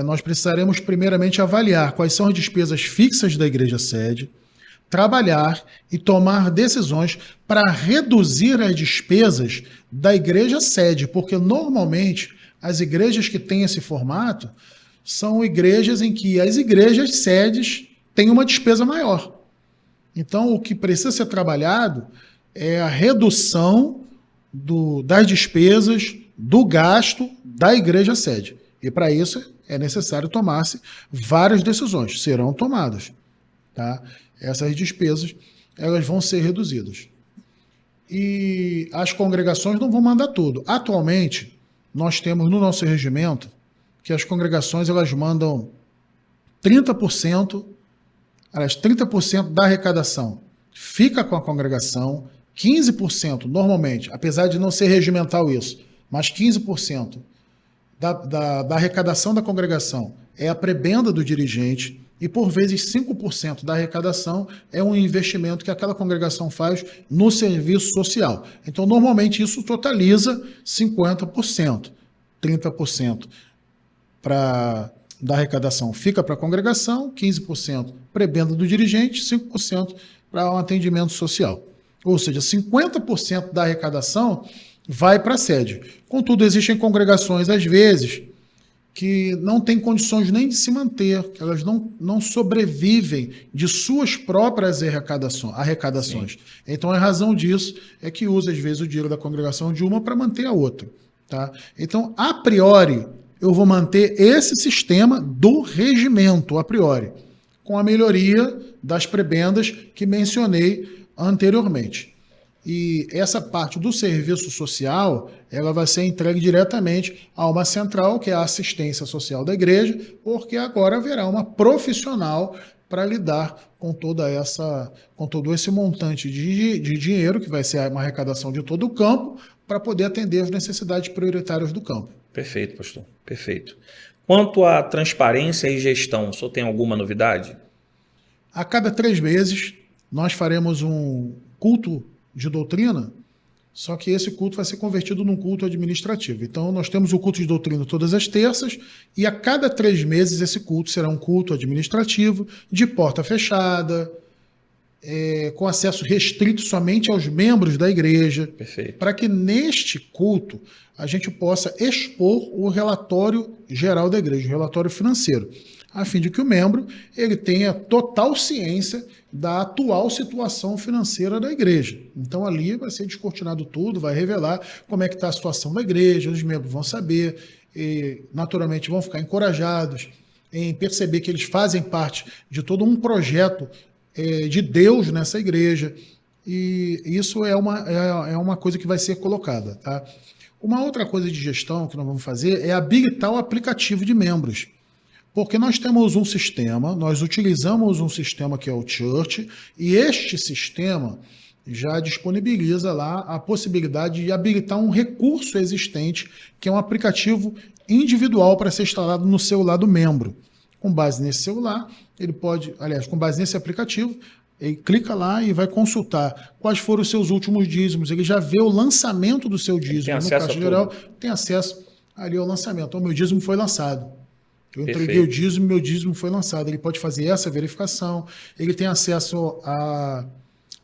nós precisaremos primeiramente avaliar quais são as despesas fixas da igreja sede, trabalhar e tomar decisões para reduzir as despesas da igreja sede, porque normalmente as igrejas que têm esse formato são igrejas em que as igrejas sedes têm uma despesa maior. Então, o que precisa ser trabalhado é a redução das despesas, do gasto da igreja sede. E para isso é necessário tomar-se várias decisões, serão tomadas, tá? Essas despesas, elas vão ser reduzidas. E as congregações não vão mandar tudo. Atualmente, nós temos no nosso regimento que as congregações, elas mandam 30% da arrecadação fica com a congregação, 15% normalmente, apesar de não ser regimental isso, mas 15% da arrecadação da congregação é a prebenda do dirigente, e por vezes 5% da arrecadação é um investimento que aquela congregação faz no serviço social. Então, normalmente, isso totaliza 50%, 30% da arrecadação fica para a congregação, 15% prebenda do dirigente, 5% para um atendimento social. Ou seja, 50% da arrecadação vai para a sede. Contudo, existem congregações, às vezes, que não têm condições nem de se manter, que elas não sobrevivem de suas próprias arrecadações. Sim. Então, a razão disso é que usa, às vezes, o dinheiro da congregação de uma para manter a outra. Tá? Então, a priori, eu vou manter esse sistema do regimento, a priori, com a melhoria das prebendas que mencionei anteriormente. E essa parte do serviço social, ela vai ser entregue diretamente a uma central, que é a assistência social da igreja, porque agora haverá uma profissional para lidar com todo esse montante de dinheiro, que vai ser uma arrecadação de todo o campo, para poder atender as necessidades prioritárias do campo.
Perfeito, pastor. Perfeito. Quanto à transparência e gestão, o senhor tem alguma novidade?
A cada 3 meses, nós faremos um culto de doutrina, só que esse culto vai ser convertido num culto administrativo. Então, nós temos o culto de doutrina todas as terças, e a cada 3 meses esse culto será um culto administrativo, de porta fechada, com acesso restrito somente aos membros da igreja, para que neste culto a gente possa expor o relatório geral da igreja, o relatório financeiro, a fim de que o membro ele tenha total ciência da atual situação financeira da igreja. Então ali vai ser descortinado tudo, vai revelar como é que está a situação da igreja, os membros vão saber, e naturalmente vão ficar encorajados em perceber que eles fazem parte de todo um projeto de Deus nessa igreja, e isso é uma coisa que vai ser colocada. Tá? Uma outra coisa de gestão que nós vamos fazer é habilitar o aplicativo de membros, porque nós temos um sistema, nós utilizamos um sistema que é o Church, e este sistema já disponibiliza lá a possibilidade de habilitar um recurso existente, que é um aplicativo individual para ser instalado no celular do membro. Com base nesse celular, com base nesse aplicativo, Ele clica lá e vai consultar quais foram os seus últimos dízimos. Ele já vê o lançamento do seu dízimo.
Tem
No
acesso
Caixa
a
Geral,
tudo.
tem acesso ali ao lançamento. Então, meu dízimo foi lançado. Eu entreguei o
Perfeito.
dízimo, meu dízimo foi lançado. Ele pode fazer essa verificação. Ele tem acesso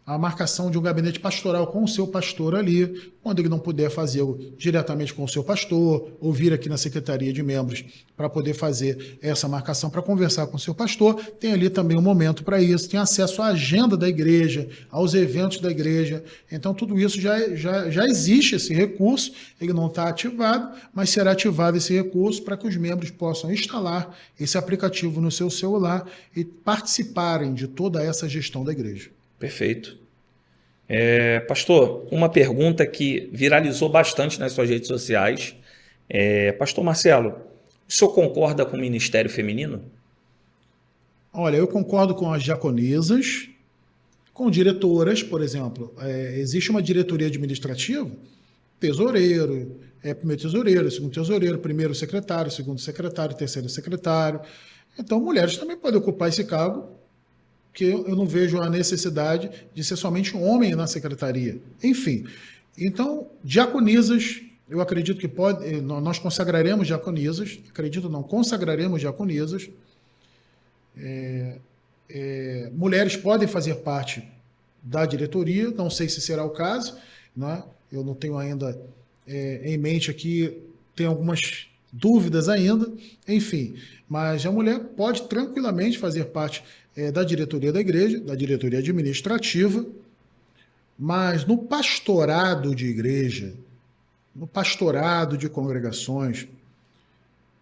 a marcação de um gabinete pastoral com o seu pastor ali, quando ele não puder fazer diretamente com o seu pastor, ou vir aqui na Secretaria de Membros para poder fazer essa marcação, para conversar com o seu pastor, tem ali também um momento para isso, tem acesso à agenda da igreja, aos eventos da igreja, então tudo isso já existe esse recurso, ele não está ativado, mas será ativado esse recurso para que os membros possam instalar esse aplicativo no seu celular e participarem de toda essa gestão da igreja.
Perfeito. Pastor, uma pergunta que viralizou bastante nas suas redes sociais. Pastor Marcelo, o senhor concorda com o ministério feminino?
Olha, eu concordo com as diaconisas, com diretoras, por exemplo. Existe uma diretoria administrativa, tesoureiro, primeiro tesoureiro, segundo tesoureiro, primeiro secretário, segundo secretário, terceiro secretário. Então, mulheres também podem ocupar esse cargo, que eu não vejo a necessidade de ser somente um homem na secretaria. Enfim, então, diaconisas, eu acredito que nós consagraremos diaconisas, consagraremos diaconisas. Mulheres podem fazer parte da diretoria, não sei se será o caso, né? Eu não tenho ainda em mente aqui, tem algumas dúvidas ainda, enfim, mas a mulher pode tranquilamente fazer parte da diretoria da igreja, da diretoria administrativa, mas no pastorado de igreja, no pastorado de congregações,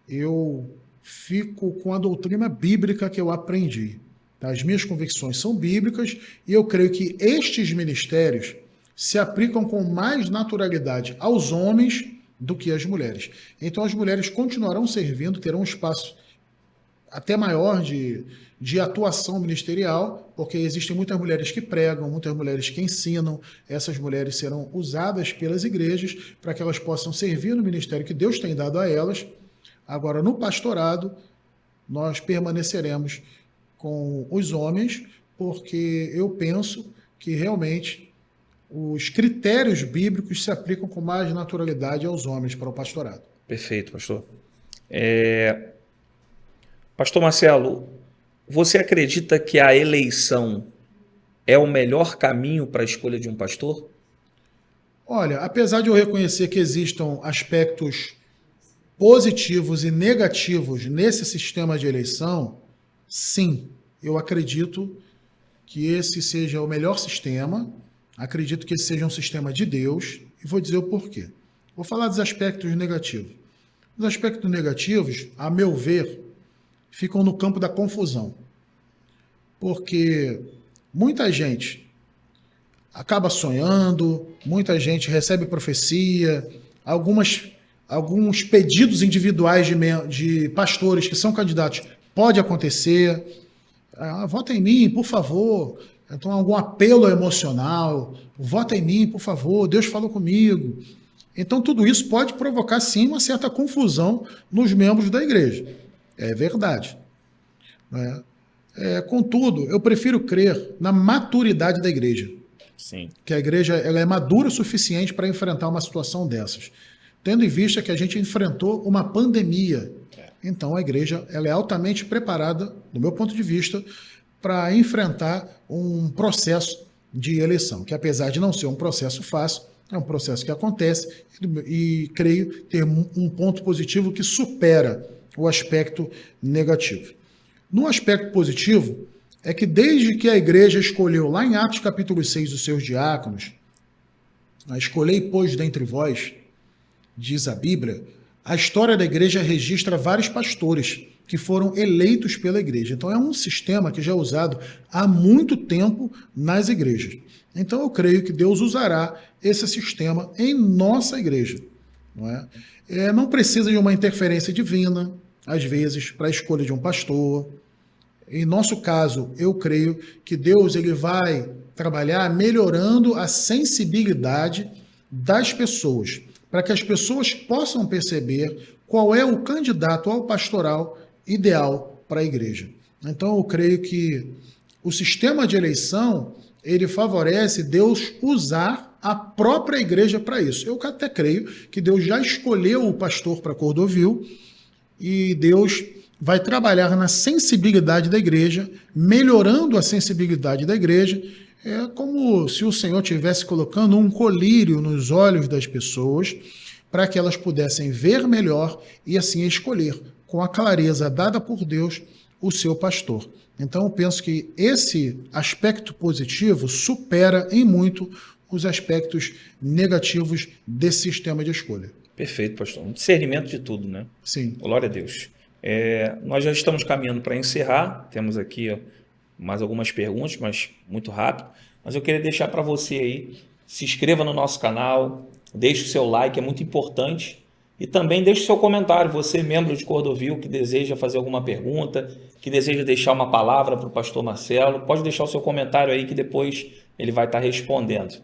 eu fico com a doutrina bíblica que eu aprendi. As minhas convicções são bíblicas e eu creio que estes ministérios se aplicam com mais naturalidade aos homens do que às mulheres. Então as mulheres continuarão servindo, terão um espaço até maior de atuação ministerial, porque existem muitas mulheres que pregam, muitas mulheres que ensinam. Essas mulheres serão usadas pelas igrejas para que elas possam servir no ministério que Deus tem dado a elas. Agora, no pastorado, nós permaneceremos com os homens, porque eu penso que realmente os critérios bíblicos se aplicam com mais naturalidade aos homens para o pastorado.
Perfeito, pastor. Pastor Marcelo, você acredita que a eleição é o melhor caminho para a escolha de um pastor?
Olha, apesar de eu reconhecer que existam aspectos positivos e negativos nesse sistema de eleição, sim, eu acredito que esse seja o melhor sistema, acredito que esse seja um sistema de Deus, e vou dizer o porquê. Vou falar dos aspectos negativos. Os aspectos negativos, a meu ver, ficam no campo da confusão, porque muita gente acaba sonhando, muita gente recebe profecia, alguns pedidos individuais de pastores que são candidatos pode acontecer. Vota em mim, por favor. Então, algum apelo emocional. Vota em mim, por favor. Deus falou comigo. Então, tudo isso pode provocar, sim, uma certa confusão nos membros da igreja. É verdade. Contudo, eu prefiro crer na maturidade da igreja.
Sim.
Que a igreja ela é madura o suficiente para enfrentar uma situação dessas. Tendo em vista que a gente enfrentou uma pandemia. Então, a igreja ela é altamente preparada, do meu ponto de vista, para enfrentar um processo de eleição, que apesar de não ser um processo fácil, é um processo que acontece e creio ter um ponto positivo que supera o aspecto negativo. No aspecto positivo, é que desde que a igreja escolheu, lá em Atos capítulo 6, os seus diáconos, escolhei, pois, dentre vós, diz a Bíblia, a história da igreja registra vários pastores que foram eleitos pela igreja. Então é um sistema que já é usado há muito tempo nas igrejas. Então eu creio que Deus usará esse sistema em nossa igreja. Não precisa de uma interferência divina, às vezes, para a escolha de um pastor. Em nosso caso, eu creio que Deus ele vai trabalhar melhorando a sensibilidade das pessoas, para que as pessoas possam perceber qual é o candidato ao pastoral ideal para a igreja. Então, eu creio que O sistema de eleição, ele favorece Deus usar a própria igreja para isso. Eu até creio que Deus já escolheu o pastor para Cordovil e Deus vai trabalhar na sensibilidade da igreja, melhorando a sensibilidade da igreja. É como se o Senhor estivesse colocando um colírio nos olhos das pessoas para que elas pudessem ver melhor e assim escolher, com a clareza dada por Deus, o seu pastor. Então eu penso que esse aspecto positivo supera em muito os aspectos negativos desse sistema de escolha.
Perfeito, pastor. Um discernimento de tudo, né?
Sim.
Glória a Deus. Nós já estamos caminhando para encerrar. Temos aqui mais algumas perguntas, mas muito rápido. Mas eu queria deixar para você aí, se inscreva no nosso canal, deixe o seu like, é muito importante. E também deixe o seu comentário, você, membro de Cordovil, que deseja fazer alguma pergunta, que deseja deixar uma palavra para o pastor Marcelo, pode deixar o seu comentário aí que depois ele vai estar respondendo.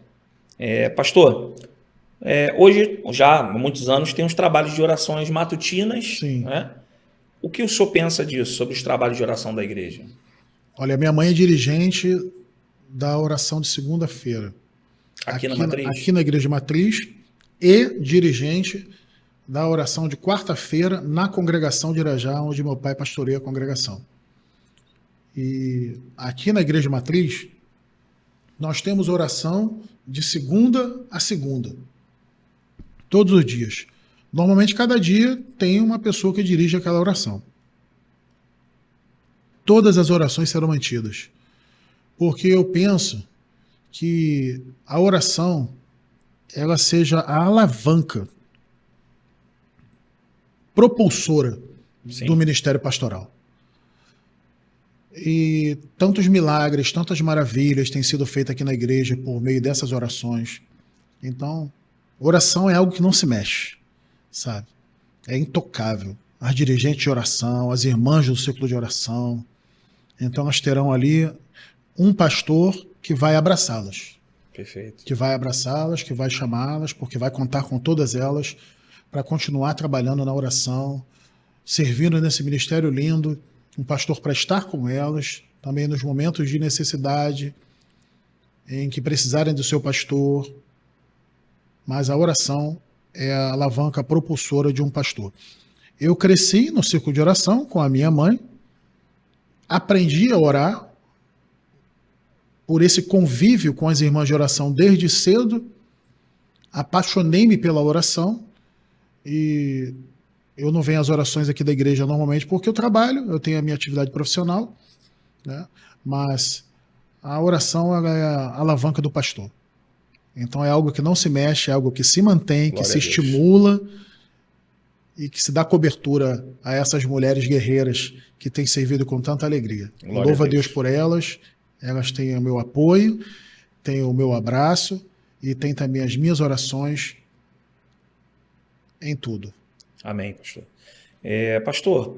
Pastor, hoje, já há muitos anos, tem os trabalhos de orações matutinas.
Sim.
Né? O que o senhor pensa disso, sobre os trabalhos de oração da igreja?
Olha, minha mãe é dirigente da oração de segunda-feira.
Aqui na Matriz?
Aqui na Igreja Matriz, e dirigente da oração de quarta-feira na congregação de Irajá, onde meu pai pastoreia a congregação. E aqui na Igreja Matriz, nós temos oração de segunda a segunda, todos os dias. Normalmente, cada dia tem uma pessoa que dirige aquela oração. Todas as orações serão mantidas, porque eu penso que a oração ela seja a alavanca propulsora do ministério pastoral. E tantos milagres, tantas maravilhas têm sido feitas aqui na igreja por meio dessas orações. Então, oração é algo que não se mexe, sabe? É intocável. As dirigentes de oração, as irmãs do círculo de oração. Então, elas terão ali um pastor que vai abraçá-las.
Perfeito.
Que vai abraçá-las, que vai chamá-las, porque vai contar com todas elas para continuar trabalhando na oração, servindo nesse ministério lindo, um pastor para estar com elas, também nos momentos de necessidade, em que precisarem do seu pastor. Mas a oração é a alavanca propulsora de um pastor. Eu cresci no círculo de oração com a minha mãe, aprendi a orar por esse convívio com as irmãs de oração desde cedo, apaixonei-me pela oração e eu não venho às orações aqui da igreja normalmente porque eu trabalho, eu tenho a minha atividade profissional, né? Mas a oração ela é a alavanca do pastor. Então é algo que não se mexe, é algo que se mantém, que se estimula e que se dá cobertura a essas mulheres guerreiras que têm servido com tanta alegria. Louvo a Deus por elas, elas têm o meu apoio, têm o meu abraço e têm também as minhas orações em tudo.
Amém, pastor. Pastor,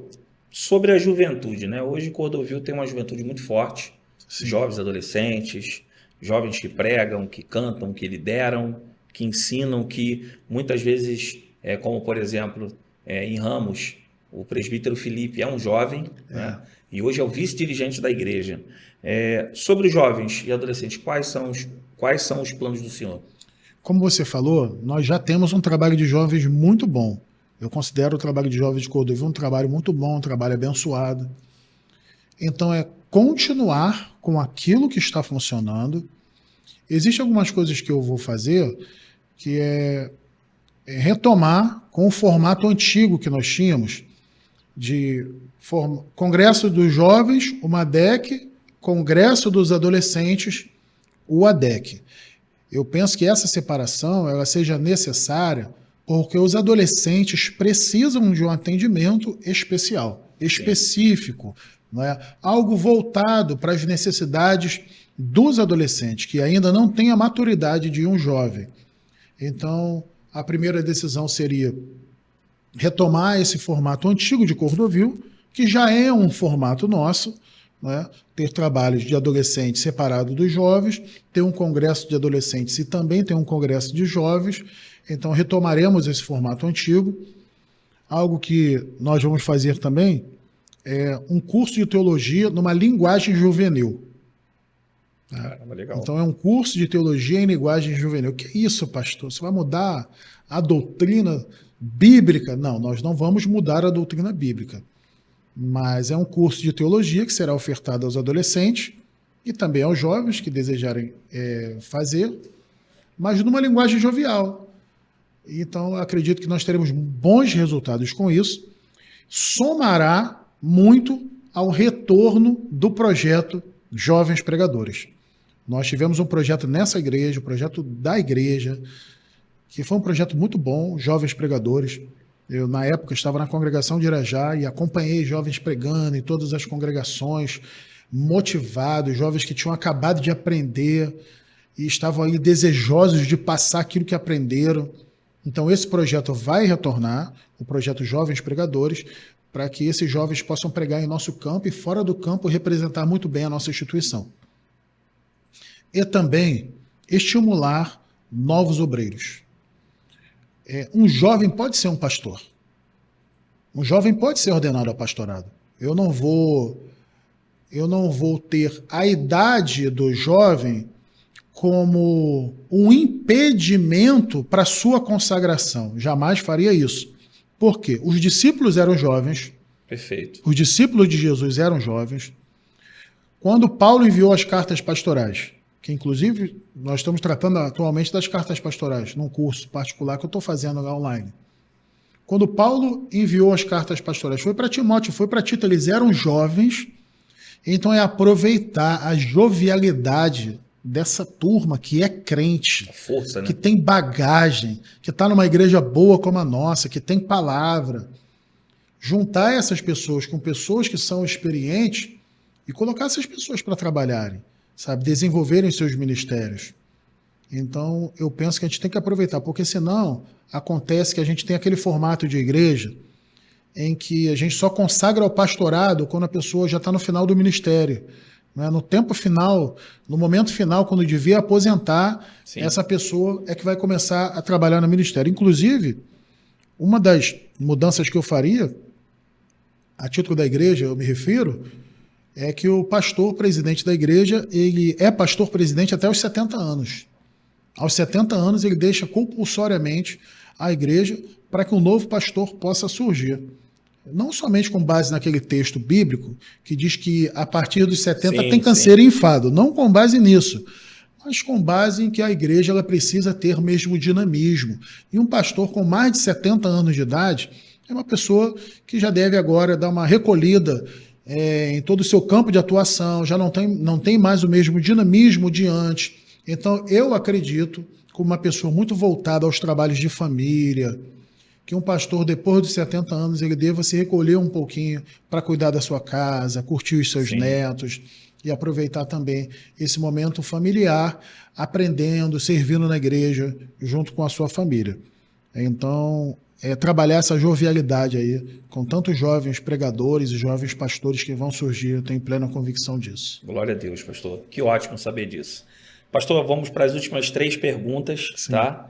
sobre a juventude, né? Hoje Cordovil tem uma juventude muito forte, sim. Jovens, adolescentes, jovens que pregam, que cantam, que lideram, que ensinam, que muitas vezes, como por exemplo, em Ramos, o presbítero Felipe é um jovem, né? E hoje é o vice-dirigente da igreja. Sobre os jovens e adolescentes, quais são os planos do senhor?
Como você falou, nós já temos um trabalho de jovens muito bom. Eu considero o trabalho de jovens de Cordovil um trabalho muito bom, um trabalho abençoado. Então é continuar com aquilo que está funcionando. Existem algumas coisas que eu vou fazer que é retomar com o formato antigo que nós tínhamos de Congresso dos Jovens, o MADEC, Congresso dos Adolescentes, o ADEC. Eu penso que essa separação ela seja necessária porque os adolescentes precisam de um atendimento especial, específico, não é? Algo voltado para as necessidades dos adolescentes, que ainda não têm a maturidade de um jovem. Então, a primeira decisão seria retomar esse formato antigo de Cordovil, que já é um formato nosso, né? Ter trabalhos de adolescentes separados dos jovens, ter um congresso de adolescentes e também ter um congresso de jovens. Então, retomaremos esse formato antigo. Algo que nós vamos fazer também é um curso de teologia numa linguagem juvenil.
Caramba, legal.
Então é um curso de teologia em linguagem juvenil. O que é isso, pastor? Você vai mudar a doutrina bíblica? Não, nós não vamos mudar a doutrina bíblica. Mas é um curso de teologia que será ofertado aos adolescentes e também aos jovens que desejarem fazer, mas numa linguagem jovial. Então, acredito que nós teremos bons resultados com isso. Somará muito ao retorno do projeto Jovens Pregadores. Nós tivemos um projeto nessa igreja, o projeto da igreja, que foi um projeto muito bom, Jovens Pregadores. Eu, na época, estava na congregação de Irajá e acompanhei jovens pregando em todas as congregações, motivados, jovens que tinham acabado de aprender e estavam aí desejosos de passar aquilo que aprenderam. Então, esse projeto vai retornar, o projeto Jovens Pregadores, para que esses jovens possam pregar em nosso campo e fora do campo representar muito bem a nossa instituição. E também estimular novos obreiros. Um jovem pode ser um pastor. Um jovem pode ser ordenado ao pastorado. Eu não vou ter a idade do jovem como um impedimento para a sua consagração. Jamais faria isso. Por quê? Os discípulos eram jovens.
Perfeito.
Os discípulos de Jesus eram jovens. Quando Paulo enviou as cartas pastorais, que inclusive nós estamos tratando atualmente das cartas pastorais, num curso particular que eu estou fazendo lá online. Quando Paulo enviou as cartas pastorais, foi para Timóteo, foi para Tito, eles eram jovens, então é aproveitar a jovialidade dessa turma que é crente,
A força, né?
que tem bagagem, que está numa igreja boa como a nossa, que tem palavra. Juntar essas pessoas com pessoas que são experientes e colocar essas pessoas para trabalharem, sabe, desenvolverem seus ministérios. Então, eu penso que a gente tem que aproveitar, porque senão acontece que a gente tem aquele formato de igreja em que a gente só consagra o pastorado quando a pessoa já está no final do ministério. Né? No tempo final, no momento final, quando devia aposentar,
Sim.
essa pessoa é que vai começar a trabalhar no ministério. Inclusive, uma das mudanças que eu faria, a título da igreja, eu me refiro, é que o pastor presidente da igreja, ele é pastor presidente até os 70 anos. Aos 70 anos, ele deixa compulsoriamente a igreja para que um novo pastor possa surgir. Não somente com base naquele texto bíblico que diz que a partir dos 70 tem canseiro e enfado, não com base nisso, mas com base em que a igreja ela precisa ter mesmo dinamismo. E um pastor com mais de 70 anos de idade é uma pessoa que já deve agora dar uma recolhida em todo o seu campo de atuação, já não tem mais o mesmo dinamismo de antes. Então, eu acredito, como uma pessoa muito voltada aos trabalhos de família, que um pastor, depois dos 70 anos, ele deva se recolher um pouquinho para cuidar da sua casa, curtir os seus netos e aproveitar também esse momento familiar, aprendendo, servindo na igreja, junto com a sua família. Então, trabalhar essa jovialidade aí, com tantos jovens pregadores e jovens pastores que vão surgir, eu tenho plena convicção disso.
Glória a Deus, pastor. Que ótimo saber disso. Pastor, vamos para as últimas 3 perguntas, Sim. Tá?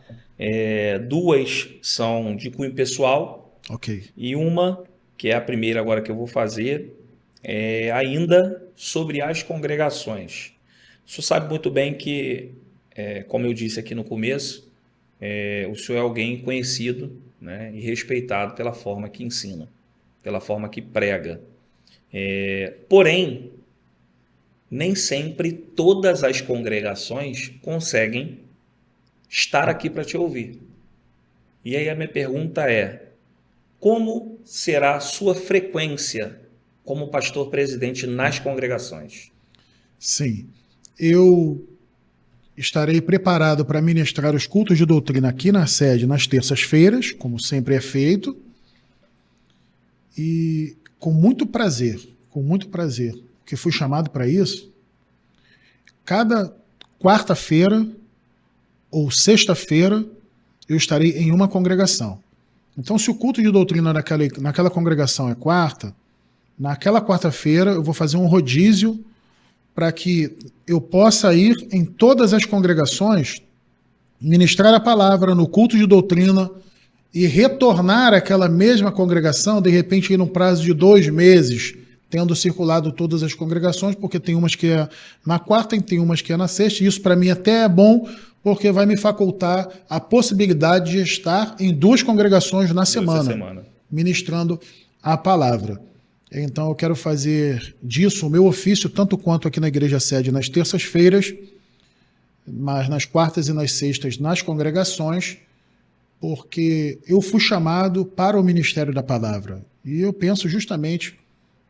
2 são de cunho pessoal.
Ok.
E uma, que é a primeira agora que eu vou fazer, é ainda sobre as congregações. O senhor sabe muito bem que, como eu disse aqui no começo, o senhor é alguém conhecido, né, e respeitado pela forma que ensina, pela forma que prega. Porém, nem sempre todas as congregações conseguem estar aqui para te ouvir. E aí a minha pergunta é, como será a sua frequência como pastor presidente nas congregações?
Sim, eu estarei preparado para ministrar os cultos de doutrina aqui na sede nas terças-feiras, como sempre é feito, e com muito prazer, que fui chamado para isso, cada quarta-feira ou sexta-feira eu estarei em uma congregação. Então, se o culto de doutrina naquela congregação é quarta, naquela quarta-feira eu vou fazer um rodízio para que eu possa ir em todas as congregações, ministrar a palavra no culto de doutrina e retornar àquela mesma congregação, de repente, ir num prazo de 2 meses, tendo circulado todas as congregações, porque tem umas que é na quarta e tem umas que é na sexta, e isso para mim até é bom, porque vai me facultar a possibilidade de estar em 2 congregações na semana, ministrando a palavra. Então eu quero fazer disso o meu ofício, tanto quanto aqui na igreja sede nas terças-feiras, mas nas quartas e nas sextas nas congregações, porque eu fui chamado para o ministério da palavra. E eu penso justamente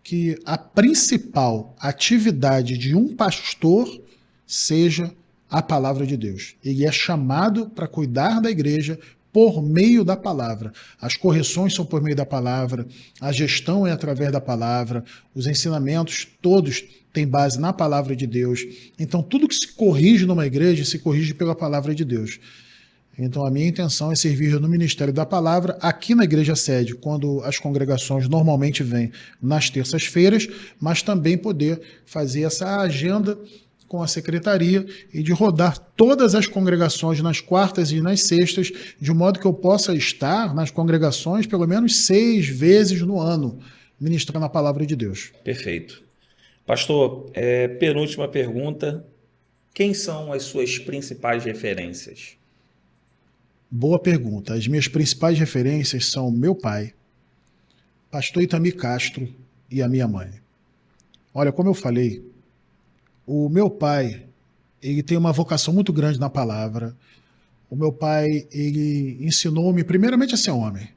que a principal atividade de um pastor seja a palavra de Deus. Ele é chamado para cuidar da igreja por meio da palavra. As correções são por meio da palavra, a gestão é através da palavra, os ensinamentos todos têm base na palavra de Deus. Então, tudo que se corrige numa igreja se corrige pela palavra de Deus. Então, a minha intenção é servir no Ministério da Palavra aqui na Igreja Sede, quando as congregações normalmente vêm nas terças-feiras, mas também poder fazer essa agenda com a secretaria e de rodar todas as congregações nas quartas e nas sextas, de modo que eu possa estar nas congregações pelo menos 6 vezes no ano, ministrando a Palavra de Deus.
Perfeito. Pastor, penúltima pergunta. Quem são as suas principais referências?
Boa pergunta. As minhas principais referências são meu pai, pastor Itamir Castro e a minha mãe. Olha, como eu falei, o meu pai, ele tem uma vocação muito grande na palavra. O meu pai, ele ensinou-me primeiramente a ser homem.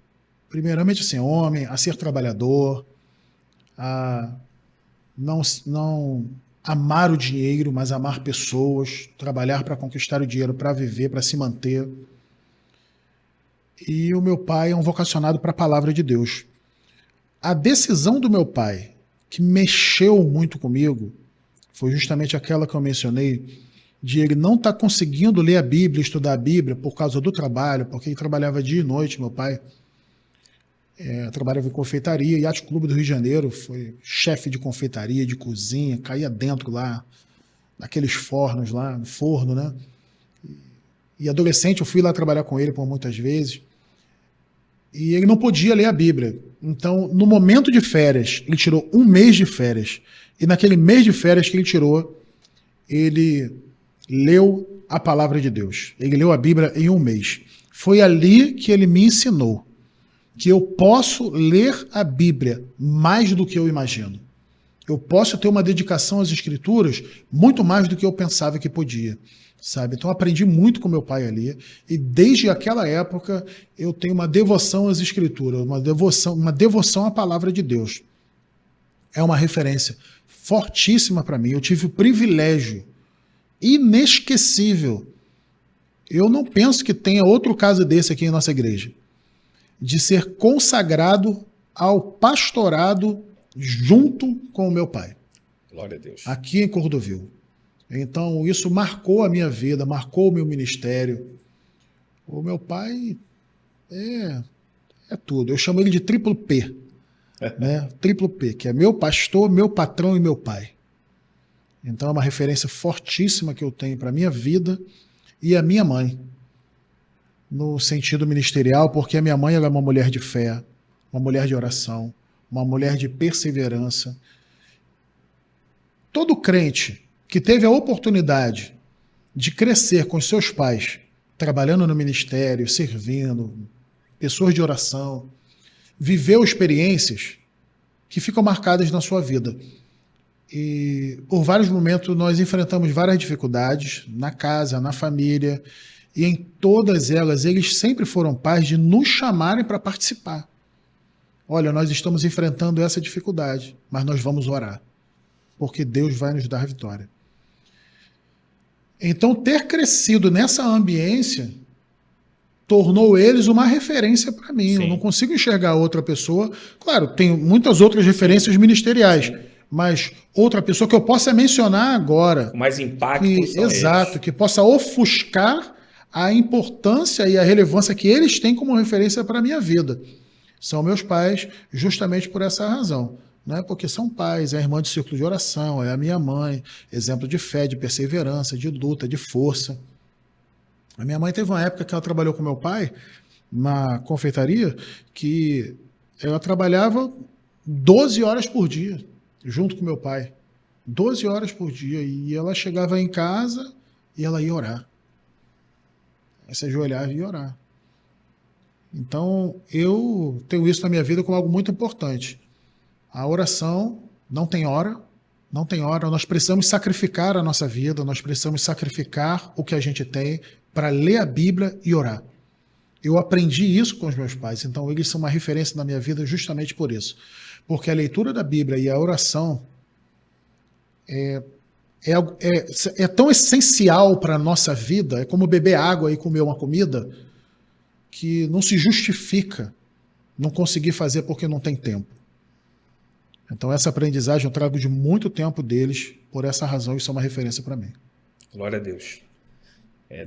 Primeiramente a ser homem, a ser trabalhador, a não amar o dinheiro, mas amar pessoas, trabalhar para conquistar o dinheiro, para viver, para se manter. E o meu pai é um vocacionado para a palavra de Deus. A decisão do meu pai, que mexeu muito comigo, foi justamente aquela que eu mencionei, de ele não estar conseguindo ler a Bíblia, estudar a Bíblia por causa do trabalho, porque ele trabalhava dia e noite, meu pai. Trabalhava em confeitaria, Yacht Clube do Rio de Janeiro, foi chefe de confeitaria, de cozinha, caía dentro lá, naqueles fornos lá, no forno, né? E adolescente eu fui lá trabalhar com ele por muitas vezes. E ele não podia ler a Bíblia. Então, no momento de férias, ele tirou 1 mês de férias. E naquele mês de férias que ele tirou, ele leu a palavra de Deus. Ele leu a Bíblia em 1 mês. Foi ali que ele me ensinou que eu posso ler a Bíblia mais do que eu imagino. Eu posso ter uma dedicação às Escrituras muito mais do que eu pensava que podia. Sabe? Então, aprendi muito com meu pai ali, e desde aquela época eu tenho uma devoção às Escrituras, uma devoção à palavra de Deus. É uma referência fortíssima para mim. Eu tive o privilégio inesquecível, eu não penso que tenha outro caso desse aqui em nossa igreja, de ser consagrado ao pastorado junto com o meu pai.
Glória a Deus.
Aqui em Cordovil. Então, isso marcou a minha vida, marcou o meu ministério. O meu pai é tudo. Eu chamo ele de triplo P. Né? Triplo P, que é meu pastor, meu patrão e meu pai. Então, é uma referência fortíssima que eu tenho para a minha vida e a minha mãe, no sentido ministerial, porque a minha mãe ela é uma mulher de fé, uma mulher de oração, uma mulher de perseverança. Todo crente que teve a oportunidade de crescer com os seus pais, trabalhando no ministério, servindo, pessoas de oração, viveu experiências que ficam marcadas na sua vida. E por vários momentos nós enfrentamos várias dificuldades na casa, na família, e em todas elas eles sempre foram pais de nos chamarem para participar. Olha, nós estamos enfrentando essa dificuldade, mas nós vamos orar, porque Deus vai nos dar vitória. Então, ter crescido nessa ambiência tornou eles uma referência para mim. Sim. Eu não consigo enxergar outra pessoa. Claro, tem muitas outras referências ministeriais, sim, mas outra pessoa que eu possa mencionar agora.
Com mais impacto.
Exato, que possa ofuscar a importância e a relevância que eles têm como referência para a minha vida. São meus pais, justamente por essa razão. Não é porque são pais, é a irmã de círculo de oração, é a minha mãe, exemplo de fé, de perseverança, de luta, de força. A minha mãe teve uma época que ela trabalhou com meu pai na confeitaria, que ela trabalhava 12 horas por dia. junto com meu pai, 12 horas por dia. E ela chegava em casa e ela ia orar. Aí se ajoelhava e ia orar. Então, eu tenho isso na minha vida como algo muito importante. A oração não tem hora, não tem hora. Nós precisamos sacrificar a nossa vida, nós precisamos sacrificar o que a gente tem para ler a Bíblia e orar. Eu aprendi isso com os meus pais, então eles são uma referência na minha vida justamente por isso. Porque a leitura da Bíblia e a oração é tão essencial para a nossa vida, é como beber água e comer uma comida, que não se justifica não conseguir fazer porque não tem tempo. Então essa aprendizagem eu trago de muito tempo deles, por essa razão isso é uma referência para mim.
Glória a Deus.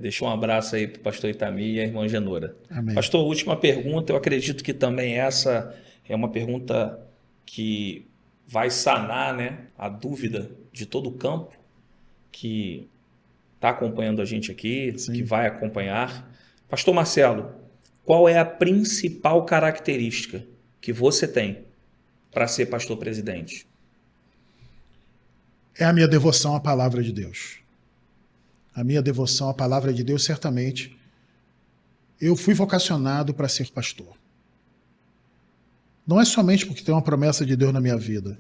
Deixa um abraço aí para o pastor Itami e a irmã Genora.
Amém.
Pastor, última pergunta, eu acredito que também essa é uma pergunta que vai sanar, né, a dúvida de todo o campo que está acompanhando a gente aqui,
Sim.
que vai acompanhar. Pastor Marcelo, qual é a principal característica que você tem para ser pastor presidente?
É a minha devoção à palavra de Deus. A minha devoção à palavra de Deus, certamente. Eu fui vocacionado para ser pastor. Não é somente porque tem uma promessa de Deus na minha vida.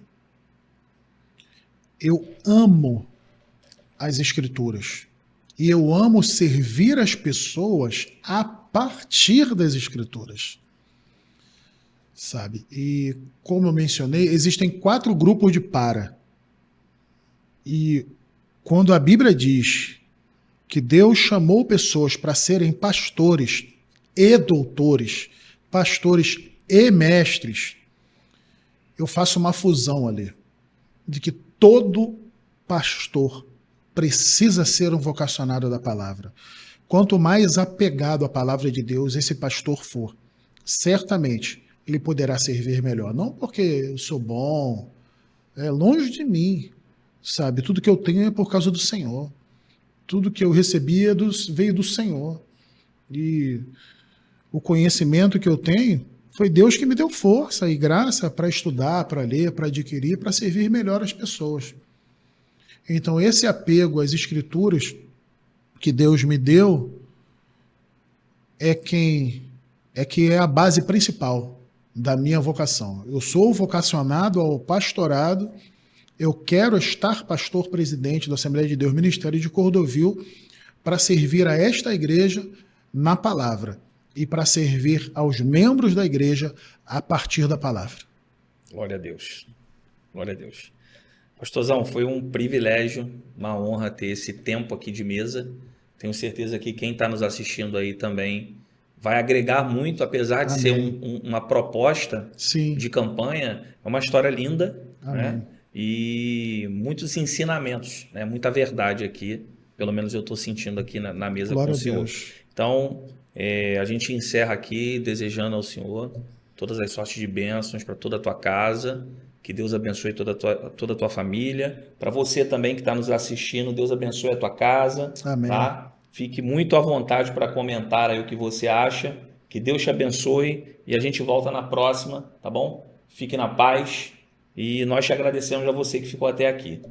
Eu amo as Escrituras. E eu amo servir as pessoas a partir das Escrituras. Sabe? E, como eu mencionei, existem 4 grupos de para. E quando a Bíblia diz que Deus chamou pessoas para serem pastores e doutores, pastores e mestres, eu faço uma fusão ali, de que todo pastor precisa ser um vocacionado da palavra. Quanto mais apegado à palavra de Deus esse pastor for, certamente ele poderá servir melhor. Não porque eu sou bom, é longe de mim, sabe? Tudo que eu tenho é por causa do Senhor. Tudo que eu recebi veio do Senhor. E o conhecimento que eu tenho foi Deus que me deu força e graça para estudar, para ler, para adquirir, para servir melhor as pessoas. Então, esse apego às Escrituras que Deus me deu é que é a base principal da minha vocação. Eu sou vocacionado ao pastorado. Eu quero estar pastor presidente da Assembleia de Deus, Ministério de Cordovil, para servir a esta igreja na palavra e para servir aos membros da igreja a partir da palavra.
Glória a Deus. Glória a Deus. Pastorzão, foi um privilégio, uma honra ter esse tempo aqui de mesa. Tenho certeza que quem está nos assistindo aí também vai agregar muito, apesar de
Amém.
ser uma proposta
Sim.
de campanha. É uma história linda,
Amém.
né? E muitos ensinamentos, né? Muita verdade aqui, pelo menos eu estou sentindo aqui na mesa
Glória
com o Senhor.
Deus.
Então, a gente encerra aqui desejando ao Senhor todas as sortes de bênçãos para toda a tua casa, que Deus abençoe toda a tua família. Para você também que está nos assistindo, Deus abençoe a tua casa.
Amém.
Tá? Fique muito à vontade para comentar aí o que você acha. Que Deus te abençoe e a gente volta na próxima, tá bom? Fique na paz e nós te agradecemos a você que ficou até aqui.